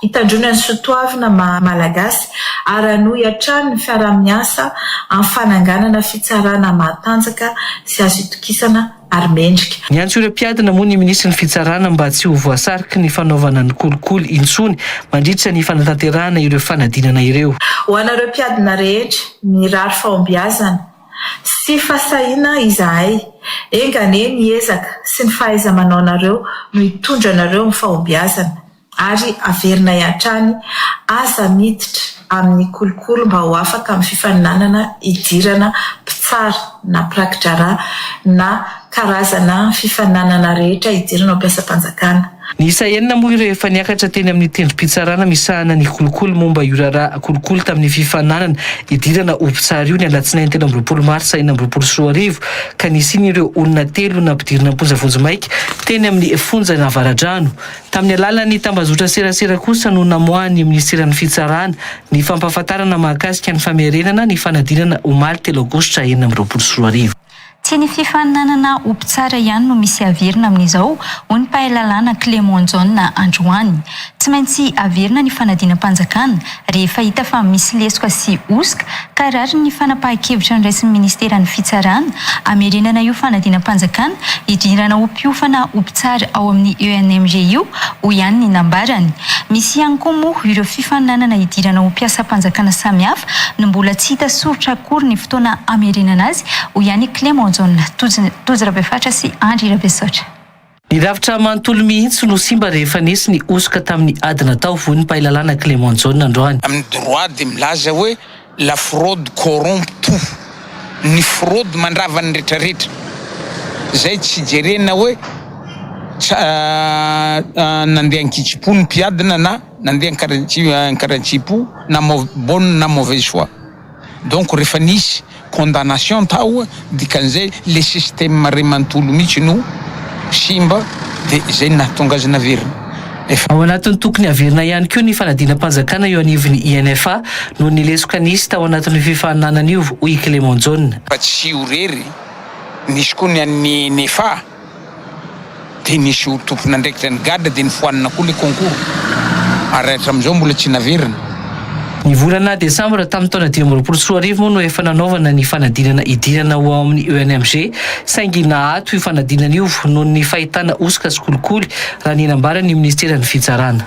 hitandrona ny soatoavina malagasy ary hanohy hatrany ny fiaraha-miasa amin'ny fananganana fitsarana matanjaka sy azo hitokisana ary mendrika. Ny antso ireo mpiadina moa ny ministry ny fitsarana mba tsy ho voasariky ny fanaovana ny kolikoly intsony mandritra ny fanatanterahana ireo fanadinana ireo. Ho anareo mpiadina rehetra mirary fahombiazana sy fasahiana izahay engane ny ezaka sy ny fahaiza-manao nareo no hitondra nareo ny fahombiazana ary averina hiatrany aza miditra amin'ny kolikoly mba ho afaka amin'ny fifaninanana idirana mpitsara na prakitra ra na karazana fifaninanana rehetra idirana ao mpiasam-panjakana. Ny isa enina moa ireo efa niakatra teny amin'ny tendrom-pitsarana misahana ny kolikoly momba iorara kolikoly tamin'ny fifaninanana idirana ho mpitsara io ny alatsinainy 3 Marsa 2024 ka nisiny ireo olona 3 nampidirina amponjavonjimaika teny amin'ny fonja Navaradrano. Tamin'ny alalan'ny tambazotra serasera kosa no namoahan'ny ministeran'ny fitsarana ny fampahafantarana mahakasika ny famerenana ny fanadinana omaly 3 Aogositra 2024. Tsy ny fifaninanana ompitsara ihany no misy averina amin'izao ho ny mpahalalana Clément John androany. Tsy maintsy averina ny fanadinam-panjakana rehefa hita fa misy lesoka sy osika ka rary ny fanapahan-kevitra nyraisin'ny ministeran'ny fitsarana amerenana io fanadinam-panjakana idrirana ho mpiofana ompitsara ao amin'ny ENMG io ho ihany ny nambarany. Misy ihany koa moa ireo fifaninanana idirana ho mpiasa-panjakana samihafa no mbola tsy hita soritra akory ny fotoana amerenana azy ho ihany Clément John tozy Rabefatra sy Andry Rabesotra. Ny ravitra manontolo mihitsy no simba rehefa nisy ny osika tamin'ny adina tao voa ny mpahalalana Clément John androany. Amin'ny droit de milaza hoe la fraude corrompt tout. Ny fraude mandrava ny rehetrarehetra. Zay tsy jerena hoe nandeha ankitsipo ny mpiadina na nandeha ankarantsipo na bonne na mauvaise foi. Donc rehefa nisy condamnation tao dikan'izay le système ray manontolo mihitsy no simba de zay nahatonga azy naverina. Ao anatin'ny tokony averina ihany koa ny fanadinam-panjakana eo anivon'ny INFA no nilesoka nisy tao anatin'ny fifaninanana io hoy Clément John. Fa tsy orery nisy koa ny an'ny NEFA de nisy ho tompon'andraikitra ny gada de nifoanina koa le concours ary hatramin'izao mbola tsy naverina. Ny volana Desambra tamin'ny taona 2024 moa no efa nanaovana ny fanadinana idirana ho ao amin'ny ENMG saingy nahato io fanadinana io noho ny fahitana osika sy kolikoly raha ny nambarany ministeran'ny fitsarana.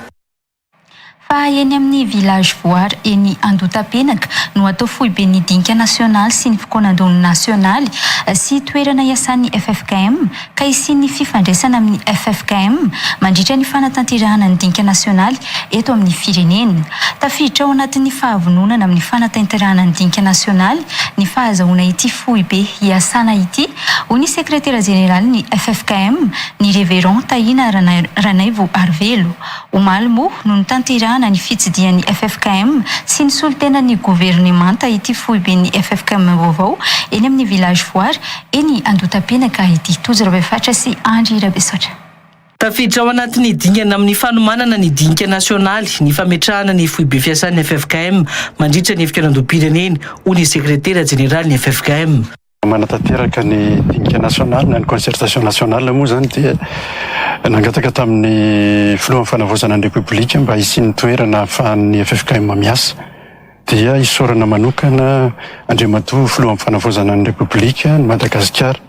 Fa eny amin'ny village voary eny Andotapenaka no atao foibe ny dinka nasionaly sy ny fikonan-dono nasionaly sy toerana iasan'ny FFKM ka isian'ny fifandraisana amin'ny FFKM mandritra ny fanatanterahana ny dinka nasionaly eto amin'ny firenena. Tafiditra ao anatin'ny fahavononana amin'ny fanatanterahana ny dinka nasionaly ny fahazahoana ity foibe iasana ity ho ny sekretera jeneraly ny FFKM ny Révérend Tahina Ranaivo Arvelo. Omaly moa no nitanterahana ny fitsidian'ny FFKM sy ny solitenan'ny gouvernemanta ity foibe ny FFKM VAOVAO eny amin'ny village voary eny Andotapenaka ity. Tozy Rabefatra sy Andry Rabesotra. Tafiditra ao anatin'ny dingana amin'ny fanomanana ny dinka nasionaly ny fametrahana ny foibe fiasan'ny FFKM mandritra ny fikalandom-pirenena ho ny sekretera jeneraly ny FFKM. Manatanteraka ny dinka nasionaly na ny concertation nationale moa zany dia nangataka tamin'ny filohan'ny fanavaozana ny repoblika mba hisian'ny toerana ahafahan'ny FFKM miasa dia isorana manokana Andriamatoa filohan'ny fanavaozana ny repoblika ny Madagasikara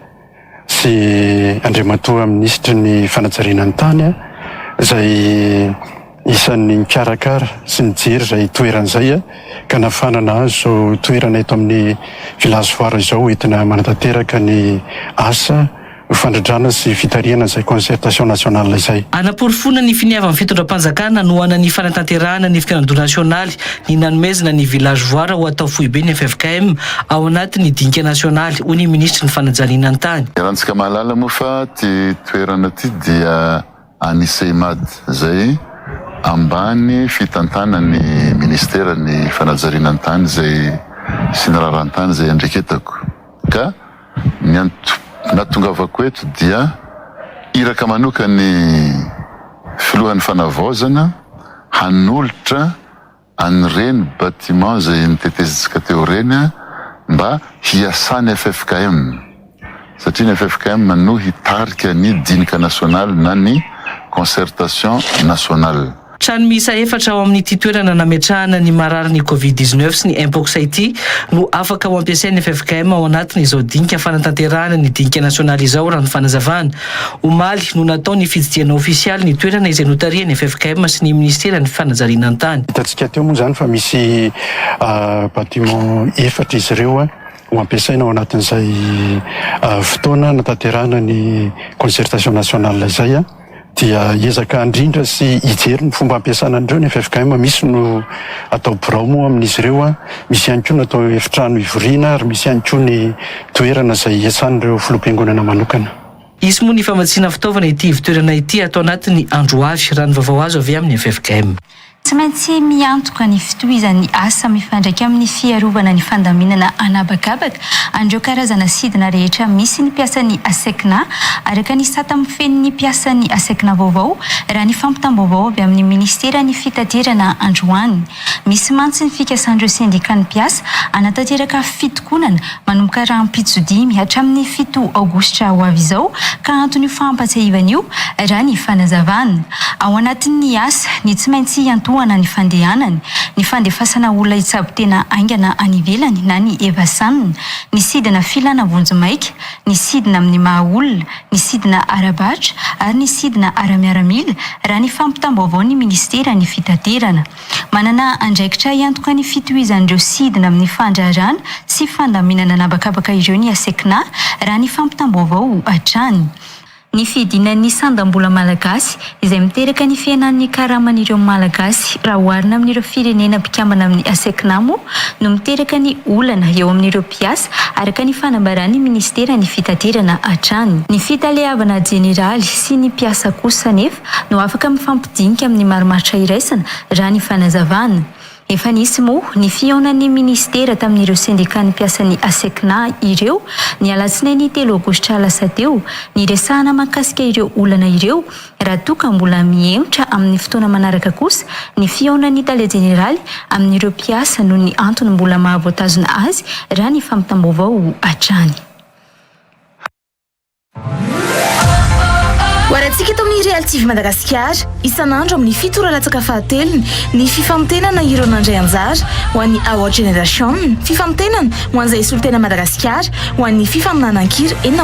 sy Andriamatoa ministry ny fanajariana ny tany izay isan'ny mikarakara sy mijery izay toeran'izay ka nafanana azo toerana eto amin'ny village voary izao entina manatanteraka ny asa fandradrana sy fitariana izay concertation nationale izay. Anaporofona ny finiavana fitondram-panjakana no anany fanatanterahana ny fikanando nasionaly ny nanomezana ny village voary ho atao foibe ny FFKM ao anatin'ny dinka nasionaly ho ny ministry ny fanajariana ny tany. Rahantsika mahalala moa fa ty toerana ty dia anisemad zay ambany fitantana ny ministera ny fanajariana ny tany zay sy ny raharantany zay andreketako ka natongavako eto dia iraka manoka ny filohan'ny fanavaozana hanolotra an'ireny bâtiment zay nitetezitsika teo reny mba hiasany FFKM satria ny FFKM no hitarika ny dinika nasionaly na ny concertation nationale. Trano miisa efatra ao amin'ny toerana nametrahana ny marary ny Covid-19 sy ny Mpox ity no afaka ho ampiasain'ny FFKM ao anatiny izao dinka fanatanterahana ny dinka nasionaly izao raha ny fanazavana. Omaly no natao ny fitsidiana ofisialy ny toerana izay notarian'ny FFKM sy ny ministera ny fanajariana ny tany. Hitantsika teo moa zany fa misy bâtiment efatra izy ireo ho ampiasaina ao anatin'izay fotoana natanterahana ny concertation nationale izay dia ezaka andrindra sy hijery ny fomba ampiasana andreo ny FFKM misy no atao promo amin'izy ireo misy ihany koa no atao efitrano ivoriana ary misy ihany koa ny toerana izay iasan'ireo filoham-piangonana manokana. Izy moa ny famatsiana fitaovana ity ivitoerana ity atao anatin'ny andro avy raha ny vaovao azo avy amin'ny FFKM. Tsy maintsy miantoka ny fitohizan'ny asa mifandraika amin'ny fiarovana ny fandaminana anabakabaka andreo karazana sidina rehetra misy ny piasan'ny asekina araka ny sata mifen'ny piasan'ny asekina vaovao raha ny fampitam-baovao avy amin'ny ministera ny fitaterana androany. Misy mantsy ny fikasandreo sindikany piasa anatanteraka fitokonana manomboka raha mpitsodimy hatramin'ny 7 Aogositra ho avy izao ka antony fampatsiahivana io raha ny fanazavana. Ao anatin'ny asa ny tsy maintsy iantohana ny fandehanany, ny fandefasana olona itsabo tena aingana any ivelany na ny evasanina, ny sidina filana vonjomaika, ny sidina amin'ny mahaolona, ny sidina arabatra ary ny sidina aramiaramila raha ny fampitam-baovao ny ministera ny fitaterana. Manana andraikitra iantoka ny fitohizan'ireo sidina amin'ny fandrarana sy fandaminana anabakabaka ireo ny asekina raha ny fampitam-baovao hatrany. Ny fidinan'ny sandam-bola malagasy izay miteraka ny fiainan'ny karaman'ireo malagasy raha oharina amin'ireo firenena mpikambana amin'ny asekinamo no miteraka ny olana eo amin'ireo mpiasa araka ny fanambarany ministera ny fitaterana hatrany. Ny fitalehavana jeneraly sy ny mpiasa kosa nefa no afaka mifampidinika amin'ny marimaritra iraisana raha ny fanazavana. Efa nisy moa ny fihaonan'ny ministera tamin'ireo sindikany mpiasan'ny asekina ireo ny alatsinainy 3 Aogositra lasa teo ny resahana mahakasika ireo olana ireo raha toa ka mbola mihemotra amin'ny fotoana manaraka kosa ny fihaonan'ny talia jeneraly amin'ireo mpiasa noho ny antony mbola mahavoatazona azy raha ny fampitam-baovao hatrany. Hoaratsika eto amin'ny RealTV Madagasikara, isan'andro amin'ny 7 latsaka fahatelony ny fifamotenana ireo nandray anjara ho an'ny Our Generation, fifamotenana ho an'izay solotena Madagasikara ho an'ny fifamonanan-kira 4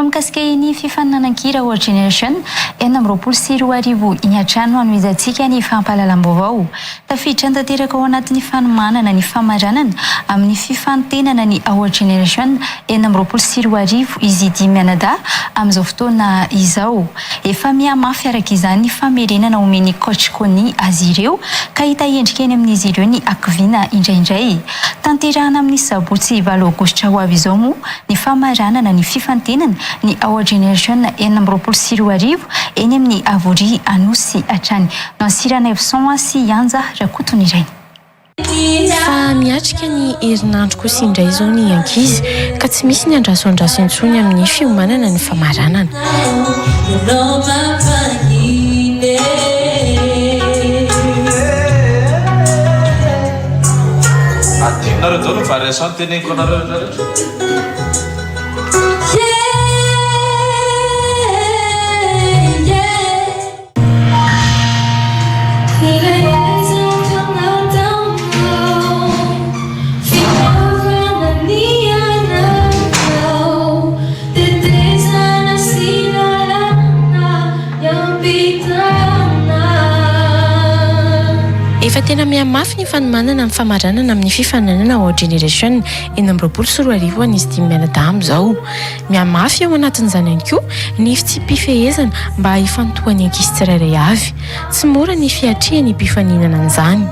Mikasika ny fifaninanankira Our Generation 4 inhatrano anoizatsika ny fampahalalam-baovao. Tafiditra tanteraka ao anatin'ny fanomanana ny famaranana amin'ny fifantenana ny Our Generation 4 izy dimianada amin'izao fotoana izao. Efa mihamafy araka izany ny famerenana omeny kotrikony azy ireo ka hita endrika eny amin'izy ireo ny akivina indraindray. Tanterahana amin'ny sabotsy 7 Aogositra ho avy izao moa ny famaranana ny fifantenana ny Our Generation 4 eny amin'ny Avory Anosy hatrany. Nansirana Evson sy Yanja rakotony iray. Fa miatrika ny herinandro kosa indray izao ny ankizy ka tsy misy ny andrasoandraso intsony amin'ny fiomanana ny famaranana. Nareo zao no variation teneniko anareo rehetra. Efa tena mihamafy ny fanomanana amin'ny famaranana amin'ny fifananana Our Generation 4 an'izy dimianadamo zao. Mihamafy ao anatin'izany ihany koa ny fitsipifehezana mba hifantohan'ny ankizy tsirairay avy. Tsy mora ny fiatrehany mpifaninana an'izany.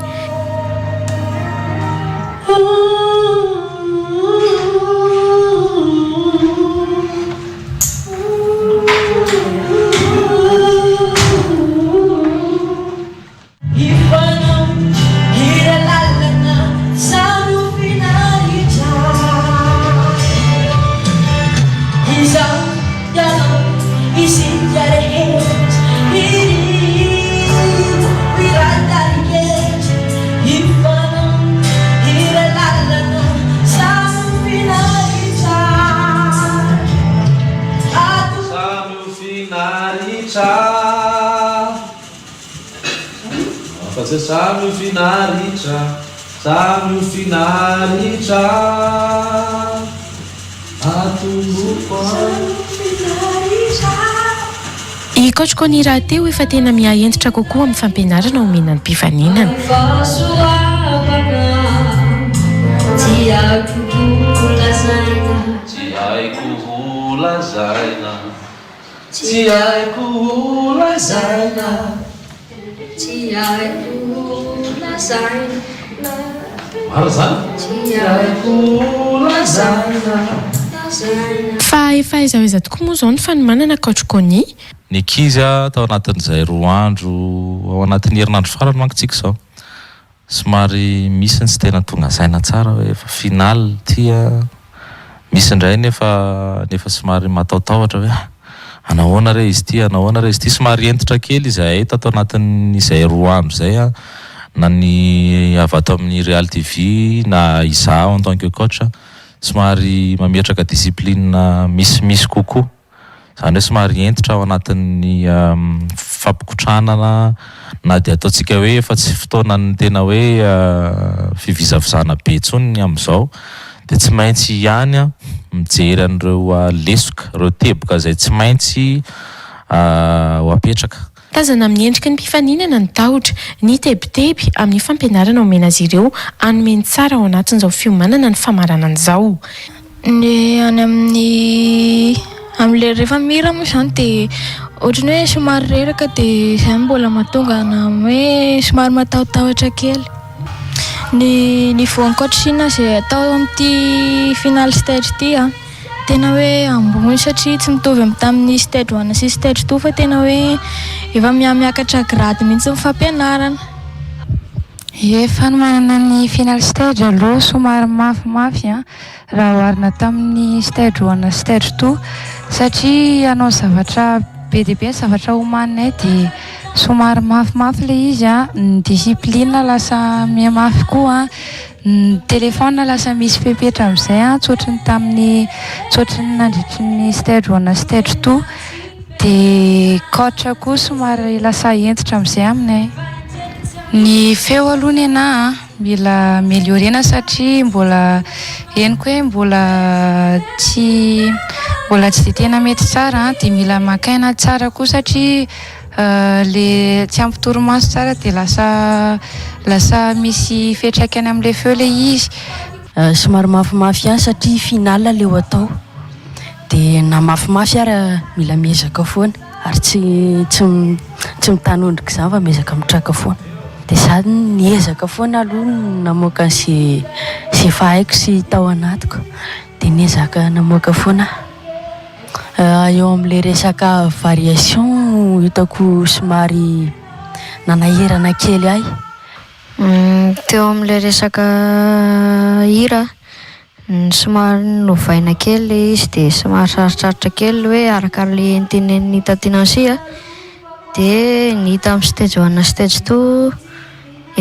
Sami finalitra Ikotriko ny raha teo efa tena miaendritra kokoa amin'ny fampianarana omenan'ny mpifaninana. Fa efa iza tokoa moa zao ny fanomanana coach-coni. Ny ankizy tao anatin'izay 2 andro ao anatin'ny herinandro farany mankotsika zao. Somary misy ny tsy tena tonga saina tsara hoe efa final tia. Misy indray nefa somary mataotaotra hoe anahoana re izy ty somary entitra kely izay tao anatin'izay 2 andro zay na ny avy ato amin'ny RealTV na izaho en tant que coach somary mametraka discipline misy kokoa. Zany hoe somary entitra ao anatin'ny fampikotranana na dia ataontsika hoe efa tsy fotoanany tena hoe fivizavizana be tsony amin'izao dia tsy maintsy ihany mijery an'ireo lesoka ireo teboka izay tsy maintsy ho apetraka. Tazana amin'ny endriky ny mpifaninana ny tahotra ny tebiteby amin'ny fampianarana omena azy ireo anome ny tsara ao anatin'izao fiomanana ny famaranana izao. Ny any amin'ilay rehefa mira moa izany dia ohatrany hoe somary reraka dia izay mbola mahatonga na hoe somary matahotahotra kely. Ny voankotrina izay atao amin'ity final stage ity tena hoe ambony satria tsy mitovy amin'ny tamin'ny stage 1 sy stage 2 fa tena hoe efa miakatra grady mihitsy ny fampianarana. Efa manana ny final stage aloha somary mafimafy raha oharina tamin'ny stage 1 stage 2 satria anao zavatra be dia be zavatra homaninay dia somary mafimafy le izy ny discipline lasa mihamafy koa ny telefona lasa misy fepetra amin'izay tsotriny nandritry ny stage 1 stage 2 dia coach koa somary lasa entitra amin'izay aminay. Ny feo aloha ny anahy mila ameliorena satria mbola henoko hoe mbola tsy dia tena mety tsara dia mila makaina tsara koa satria le tsy ampy torimaso tsara dia lasa misy fetraikany amin'ilay feo le izy. Somary mafimafy ihany satria final leo atao dia na mafimafy ary mila miezaka foana ary tsy mitanondrika izany fa miezaka mitraka foana. Dia zany niezaka foana aloha namoaka izay efa haiko sy tao anatiko dia niezaka namoaka foana. Eo amin'ilay resaka variation hitako somary nanahirana kely ahy. Teo amin'ilay resaka hira somary novaina kely le izy dia somary sarotrarotra kely hoe arakar'ilay entinen'ny tatinansia dia ny hita amin'ny stage 1 stage 2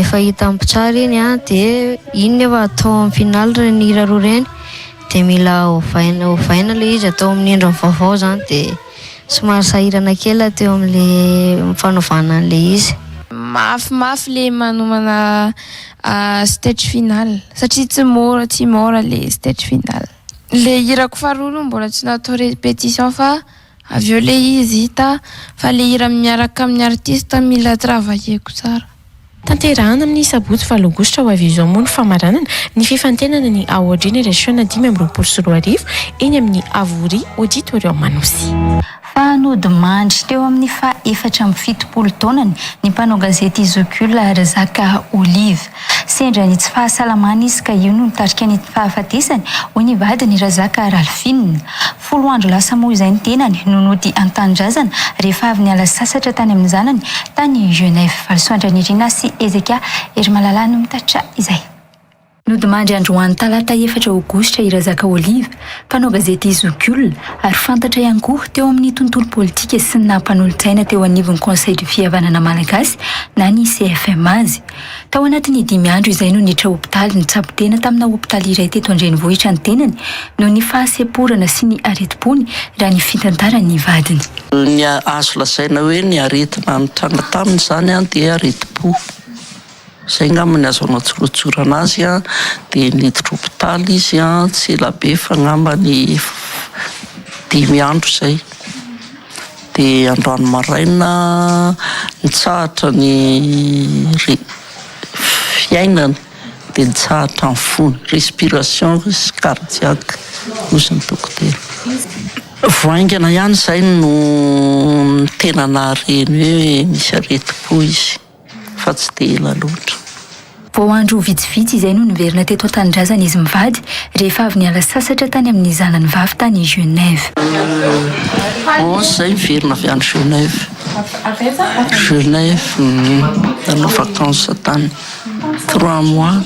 efa hita ampitsara iny dia iny nefa atao amin'ny final ny hira roa reny dia mila hovaina le izy atao amin'ny andro vaovao zany dia somary sahirana kely teo amin'ilay fanaovana an'le izy. Mafimafy le manomana stage final satria tsy mora le stage final. Le hirako faharoa mbola tsy natao répétition fa avy eo le izy hita fa le hira miaraka amin'ny artiste mila travailleko tsara. Tanterahana amin'ny sabotsy 7 Aogositra ho avy izao moa ny famaranana ny fifantenana ny AO Generation 2024 eny amin'ny Avory Auditorium Manosy. Fa nodimandry teo amin'ny fa 4 taonany ny mpanao gazety Izokula Razaka Olive. Sendra ny tsy fahasalamana izy ka io no nitarika ny fahafatesany ho ny vadiny Razaka Ralfine. 10 andro lasa moa izay ny tenany no nody an-tanindrazana rehefa avy niala sasatra tany amin'ny zanany tany Genève. Valsoandra Nirina sy Ezeka ery malala no mitatra izay. Nodimandry androany talata 4 Aogositra i Razaka Olive, mpanao gazety Izokula ary fantatra ihany koa teo amin'ny tontolo politika sy ny nampanolotsaina teo anivon'ny Conseil du Fihavanana Malagasy na ny CFM azy. Tao anatin'ny 5 andro izay no niditra hopitaly ny tsabotena tamina hopitaly iray teto Andrenivohitra ny tenany no ny fahaseporana sy ny aretim-pony raha ny fitantarany vadiny. Ny azo lazaina hoe ny aretina nitranga taminy izany dia aretim-po. Izay ngambany azo anao tsorotsorana azy dia niditra hopitaly izy tsy elabe fa ngambany 5 andro izay. Dia androany maraina nitsahatra ny fiainana dia nitsahatra ny fony respiration cardiaque ozy ny dokotera. Voaingana ihany izay no tena nahareny hoe misy aretim-po izy fa tsy dia ela loatra. vao andro vitsivitsy izay no niverina teto an-tanindrazana izy mivady rehefa avy niala sasatra tany amin'ny zanany vavy tany Genève. Zay miverina avy any Genève. Genève nanao vacances tany 3 mois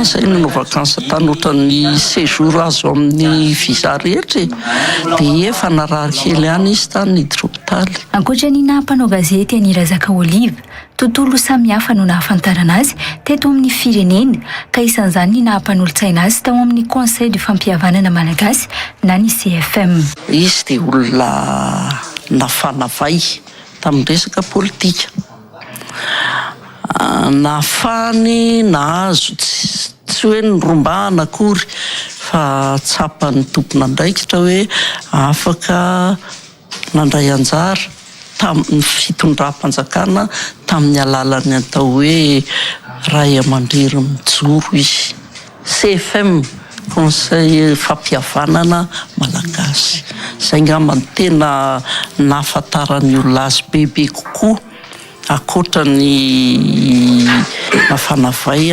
zay nanao vacances tany ohatran'ny séjour azo amin'ny visa rehetra dia efa narary kely any izy tany niditra hopitaly. Ankoatra ny nampanao gazety Anirazaka Olive, tontolo samihafa no nahafantarana azy teto amin'ny firenena ka isan'izany ny nahampanolo-tsaina azy tao amin'ny conseil du fampihavanana malagasy na ny CFM. Izy dia olona nafanavay tamin'ny resaka politika. Nafany nahazo tsy hoe nyrombahana akory fa tsapany tompona andraikitra hoe afaka nandray anjara tamin'ny fitondram-panjakana tamin'ny alalany atao hoe ray aman-drery mijoro izy. CFM, conseil fampihavanana malagasy. Zay ngamba ny tena nahafantaran'ny olona azy bebe kokoa akoatra ny mafanavay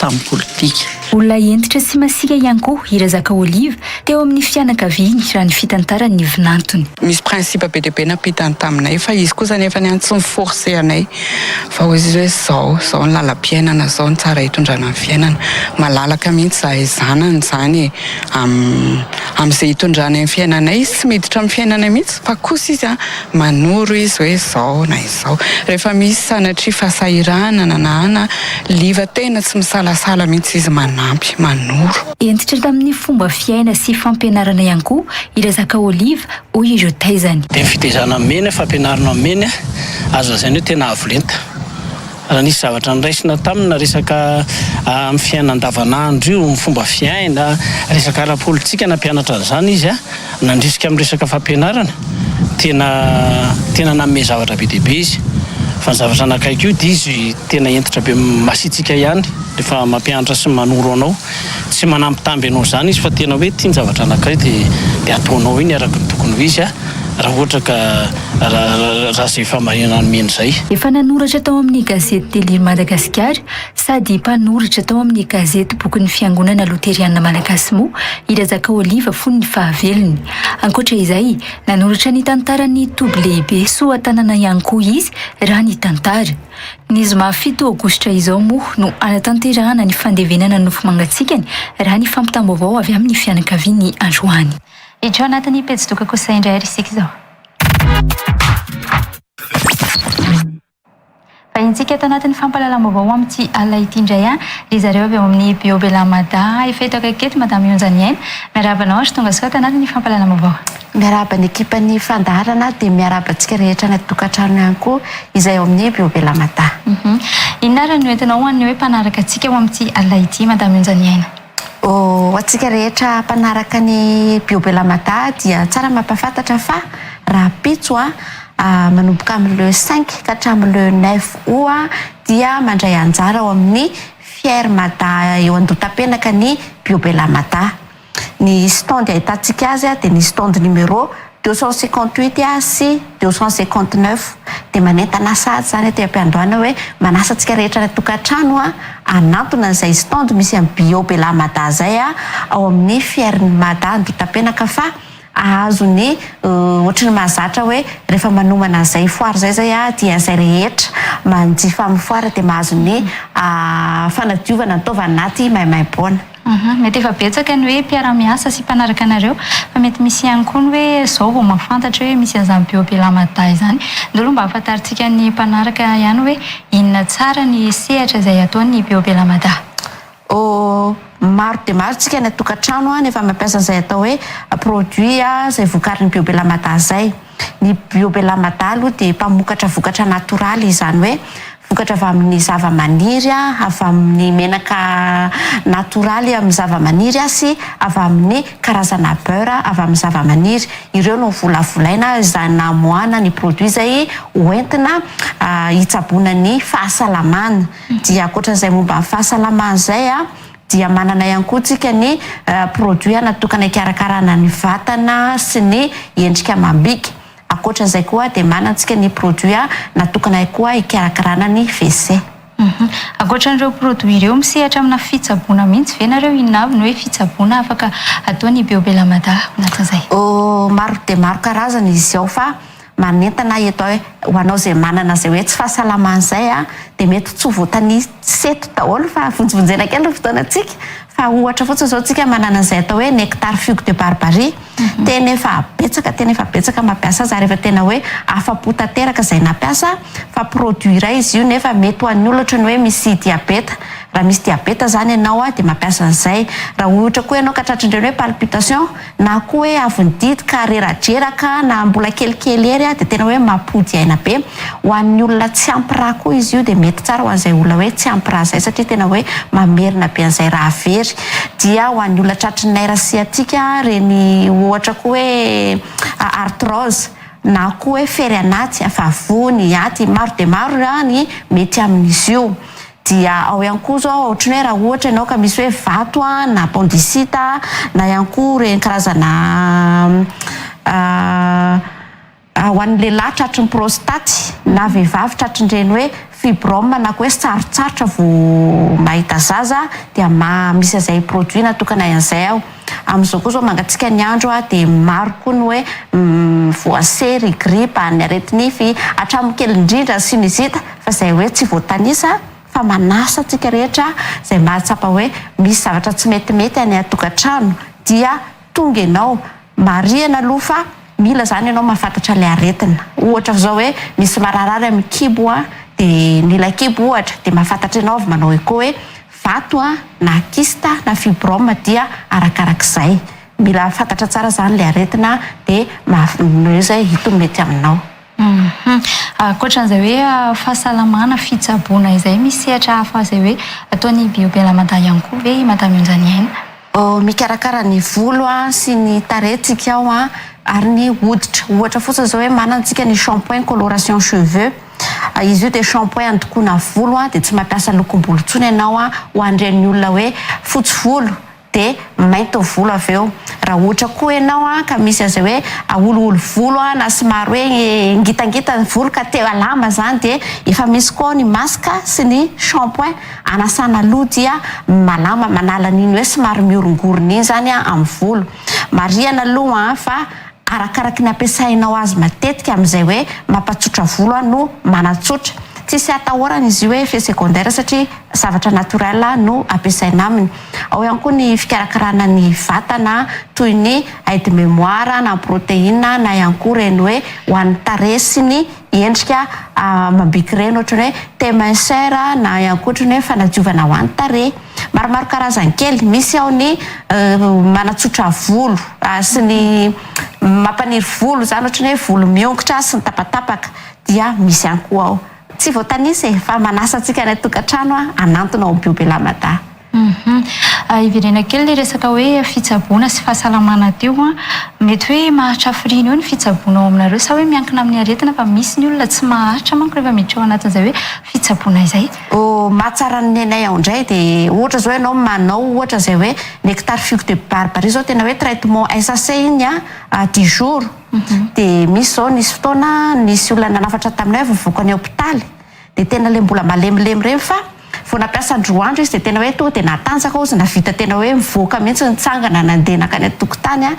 tamin'ny politika. Olona entitra sy masika ihany koa Irazaka Olive teo amin'ny fianakaviany raha ny fitantarany ny vinantony. Misy principe be dia be napitany taminay fa izy kosa nefa ny tsy miforce anay fa izy hoe zao ny lalam-piainana, zao ny tsara hitondrana ny fiainana. Malalaka mihitsy zahay zanany zany amin'izay hitondrana ny fiainanay izy tsy miditra amin'ny fiainana mihitsy fa kosa izy manoro izy hoe zao na izao. Rehefa misy sanatria fasahirana na liva tena tsy misalasala mihitsy izy manoro. Entitra tamin'ny fomba fiaina sy fampianarana ihany koa Irazaka Olive hoy ireo taizany. Dia fitezana mena fampianarana mena azo lazaina hoe tena avolenta. Raha nisy zavatra niraisina tamina resaka amin'ny fiainana andavanandro io, fomba fiaina, resaka ara-politika nampianatra an'izany izy nandrisika amin'ny resaka fampianarana tena nanome zavatra be dia be izy. Fa ny zavatra nakaiky io dia izy tena entitra be masitsika ihany rehefa mampianatra sy manoro anao. Tsy manampitamby anao zany izy fa tena hoe tia ny zavatra anakay dia ataonao iny araka ny tokony ho izy raha ohatra ka raha zay famarinana nomeny zay. Efa nanoratra tao amin'ny gazety Télé Madagasikara sady mpanoratra tao amin'ny gazety bokin'ny fiangonana loteriana malagasy moa Irazaka Olive fony ny fahavelony. Ankoatra izay nanoratra ny tantaran'ny toby lehibe soa tanàna ihany koa izy raha ny tantara. Ny zoma 7 Aogositra izao moa no anatanterahana ny fandevenana nofo mangatsikany raha ny fampitam-baovao avy amin'ny fianakaviany androany. Ijao anatin'ny pejy doka kosa indray isika izao. Fahintsika eto anatin'ny fampahalalam-baovao amin'ity alina ity indray ry zareo avy ao amin'ny Biobelamada efa eto akaiky Madame Mivantana. Miarahaba anao ary tonga soa anatin'ny fampahalalam-baovao. Miarahaba ny ekipan'ny fandaharana dia miarahaba antsika rehetra anaty tokantrano ihany koa izay ao amin'ny Biobelamada. Inona ary no entinao ho an'ny hoe mpanaraka antsika ao amin'ity alina ity Madame Mivantana? Atsika rehetra mpanaraka ny Biobelamada dia tsara mampafantatra fa raha pitso manomboka amin'le 5 ka hatramin'le 9 oa dia mandray anjara ao amin'ny fiairmada eo an-dotam-penaka ny Biobelamada. Ny stand ahitantsika azy dia ny stand numéro 258 sy 259 dia manentana sady zany atao am-piandohana hoe manasa antsika rehetra tokantrano anatona izay stand misy amin'ny Biobelamada zay ao amin'ny fiairmada an-dotam-penaka fa azo ny ohatry ny mahazatra hoe rehefa manomana zay foary zay dia zay rehetra manjifa amin'ny foary dia mahazo ny fanadiovana nataovana anaty maimaimpona. Mety efa betsaka ny hoe mpiara-miasa sy mpanaraka anareo fa mety misy ihany koa ny hoe zao vao mahafantatra hoe misy an'izany Biobelamada izany. Ndolo mba ahafantarintsika ny mpanaraka ihany hoe inona tsara ny sehatra izay ataon'ny Biobelamada. Maro dia maro tsika ny tokantrano nefa mampiasa izay atao hoe produit izay vokarin'ny Biobelamada zay. Ny Biobelamada aloha dia mpamokatra vokatra natoraly izany hoe vokatra avy amin'ny zava-maniry avy amin'ny menaka natoraly amin'ny zava-maniry sy avy amin'ny karazana beurre avy amin'ny zava-maniry. Ireo no volavolaina izany namoana ny produit izay hoentina hitsaboana ny fahasalamana. Dia ankoatran'izay momba ny fahasalamana izay dia manana ihany koa tsika ny produit natokana hikarakarana ny vatana sy ny endrika amam-bika. Ankoatran'izay koa dia manantsika ny produit natokana koa hikarakarana ny WC. ankoatran'ireo produit ireo misehatra amina fitsaboana mihitsy ve nareo inavy ny hoe fitsaboana afaka ataony biobelamada anatin'izay? Maro dia maro karazana izy ao fa manentana eto hoe ho anao izay manana izay hoe tsy fahasalaman'izay dia mety tsy ho voatany seto daholo fa vonjivonjena kely ny fotoanantsika fa ohatra fotsiny izao tsika manana izay atao hoe nectar figue de barbarie tena efa betsaka mampiasa azy ary efa tena hoe afa-po tanteraka izay nampiasa fa produit iray izy io nefa mety ho an'ny olona ohatra ny hoe misy diabeta. Raha misy diabeta zany ianao dia mampiasa an'izay. Raha ohatra koa ianao ka tratrindreny hoe palpitation na koa hoe avondidika reradraraka na mbola kelikely ery dia tena hoe mampody aina be. Ho an'ny olona tsy ampy rà koa izy io dia mety tsara ho an'izay olona hoe tsy ampy rà izay satria tena hoe mamerina be an'izay raha very. Dia ho an'ny olona tratrin'ny nerf sciatique reny ohatra koa hoe arthrose na koa hoe fery anaty vavony aty maro dia maro ny mety amin'izy io. Dia ao ihany koa zao ohatrany hoe raha ohatra ianao ka misy hoe vato na appendicite na ihany koa reny karazana ho an'ny lehilahy tratrin'ny prostate na vehivavy tratrindreny hoe fibrome na koa hoe sarotsarotra vao mahita zaza dia misy izay produit natokana an'izay ao. Amin'izao koa zao mangatsika ny andro dia maro koa ny hoe voasery, grippe, ny aretinify, hatramin'ny kely indrindra sinusite fa izay hoe tsy voatanisa fa manasa tsika rehetra izay mahatsapa hoe misy zavatra tsy metimety any atokantrano dia tonga ianao marihana aloha fa mila zany ianao mahafantatra ilay aretina. Ohatra zao hoe misy mararary amin'ny kibo dia nilay kibo ohatra dia mahafantatra ianao avy manao koa hoe vato na kista na fibrome dia arakarak'izay. Mila fantatra tsara zany ilay aretina dia izay hito mety aminao. Ankoatran'izay hoe fahasalamana fitsaboana izay misehatra hafa izay hoe ataony biobelamada ihany koa ve madame Onjany aina? Mikarakara ny volo sy ny tarehintsika ao ary ny hoditra. Ohatra fotsiny izao hoe manantsika ny shampoing coloration cheveux. Izy io dia shampoing andokoana volo dia tsy mampiasa lokom-bolo intsony ianao ho an'ireny olona hoe fotsy volo dia mainty volo avy eo. Raha ohatra koa ianao ka misy an'izay hoe olioly volo na somary hoe ngitangita ny volo ka te alama zany dia efa misy koa ny masaka sy ny shampoing anasana loha dia malama manala n'iny hoe somary miorongorona iny zany amin'ny volo. Marihana aloha fa arakaraky ny ampiasainao azy matetika amin'izay hoe mampatsotra volo no manatsotra. Tsisy atahorana izy hoe effet secondaire satria zavatra naturel no ampiasaina aminy. Ao ihany koa ny fikarakarana ny vatana toy ny aide mémoire na protéine na ihany koa reny hoe ho an'ny tarehy sy ny endrika amam-bika ireny ohatrany hoe thé-minceur na ihany koa ohatrany hoe fanadiovana ho an'ny tarehy. Maromaro karazany kely. Misy ao ny manatsotra volo sy ny mampaniry volo zany ohatrany hoe volo miongotra sy ny tapatapaka dia misy ihany koa ao. Tsy voatanisa fa manasa antsika ny tokantrano anantona ao biobelamada. Iverena kely ilay resaka hoe fitsaboana sy fahasalamana teo mety hoe maharitra firiana eo ny fitsaboana ao aminareo sa hoe miankina amin'ny aretina fa misy ny olona tsy maharitra manko rehefa miditra ao anatin'izay hoe fitsaboana izay? Mahatsara ny anay ao indray dia ohatra zao ianao manao ohatra izay hoe nectar figue de barbarie zao tena hoe traitement SAC iny 10 jours dia misy zao nisy fotoana nisy olona nanafatra taminay vovoaka ny hôpitaly dia tena le mbola malemilemy reny fa vao nampiasa androandro izy dia tena hoe tonga dia natanjaka ozy na vita tena hoe mivoaka mihitsy nitsangana nandeha nakany an-tokotany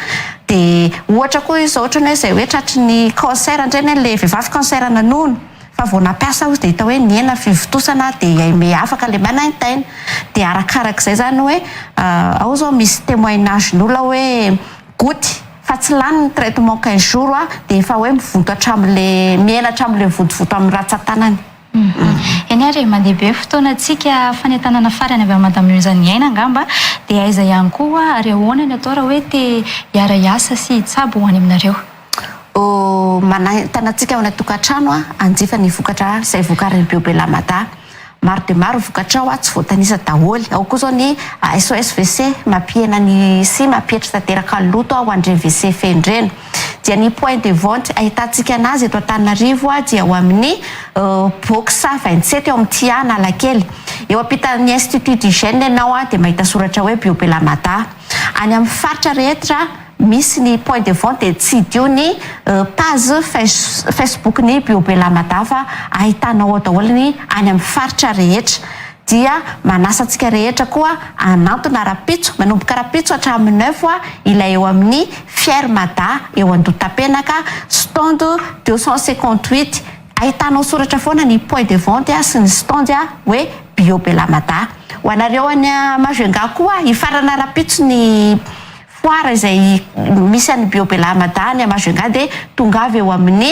dia ohatra koa izy ohatra ny hoe izay hoe tratry ny cancer indreny le vehivavy cancer nanono fa vao nampiasa ozy dia hita hoe niena fivotosana dia me afaka le manaintaina dia arakarak'izay zany hoe ao zao misy témoignage n'olona hoe goty fa tsy lany ny traitement 15 jours dia efa hoe mivoto hatramin'le miaina hatramin'le votovoto amin'ny ratsan-tanany. Eny ary mandeha be fotoanantsika fanentanana farany avy madame Onjany aina angamba dia aiza ihany koa ary ahoana ny atao raha hoe te hiara hiasa sy hitsabo ho any aminareo? Manentanantsika ao anaty tokantrano anjifa ny vokatra izay vokarin'ny biobelamada. Maro dia maro vokatra ao tsy voatanisa daholy. Ao koa zao ny SOSVC mampihena ny sy mampihatra tanteraka ny loto ho an'ireny WC fendreny. Dia ny point de vente ahitantsika anazy eto Antananarivo dia ho amin'ny box 27 eo amin'ny tia Analakely. Eo ampitan'ny Institut d'Hygiène ianao dia mahita soratra hoe biobelamada. Any amin'ny faritra rehetra misy ny point de vente dia tsy dio ny page Facebook ny biobelamada fa ahitanao ao daholo ny any amin'ny faritra rehetra. dia manasantsika rehetra koa anantona rapitso manomboka rapitso hatramin'ny 9 ilay eo amin'ny Fier-Mada eo Andotapenaka stand 258 ahitanao soratra foana ny point de vente sy ny stand hoe bio Belamada. Ho anareo any Majunga koa hifarana rapitso ny foara izay misy any bio Belamada ny Majunga dia tonga avy eo amin'ny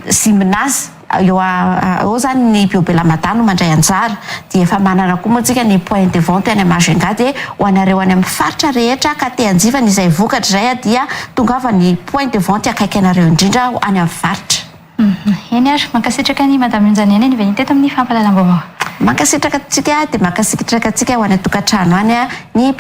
Gymnase eo zany ny bio Belamada no mandray anjara dia efa manana koa moa tsika ny point de vente any Majunga dia ho anareo any amin'ny faritra rehetra ka te hanjivana izay vokatra izay dia tongava ny point de vente akaiky anareo indrindra any amin'ny faritra. Eny ary mankasitraka ny Madame Njaneny ny veniny teto amin'ny fampalalam-baovao. Mankasitraka tsika dia mankasitraka tsika ho any tokantrano any ny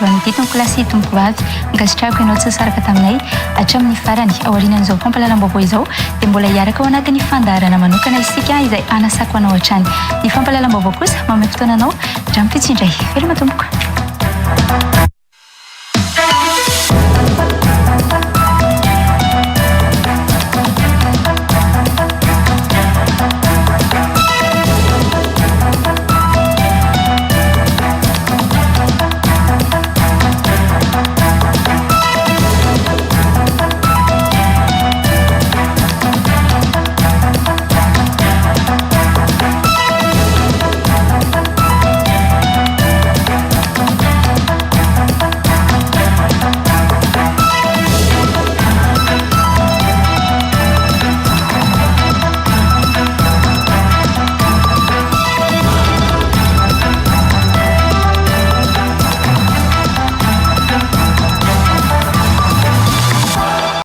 androany ditiny klasy tombovavy mikasitrako ianao tsy saraka taminay hatramin'ny farany aorianan'izao fampahalalam-baovao izao dia mbola hiaraka ao anatin'ny fandaharana manokana isika izay anasako anao hatrany ny fampahalalam-baovao kosa mamay fotoana anao dra mipitsy indray veloma tompoko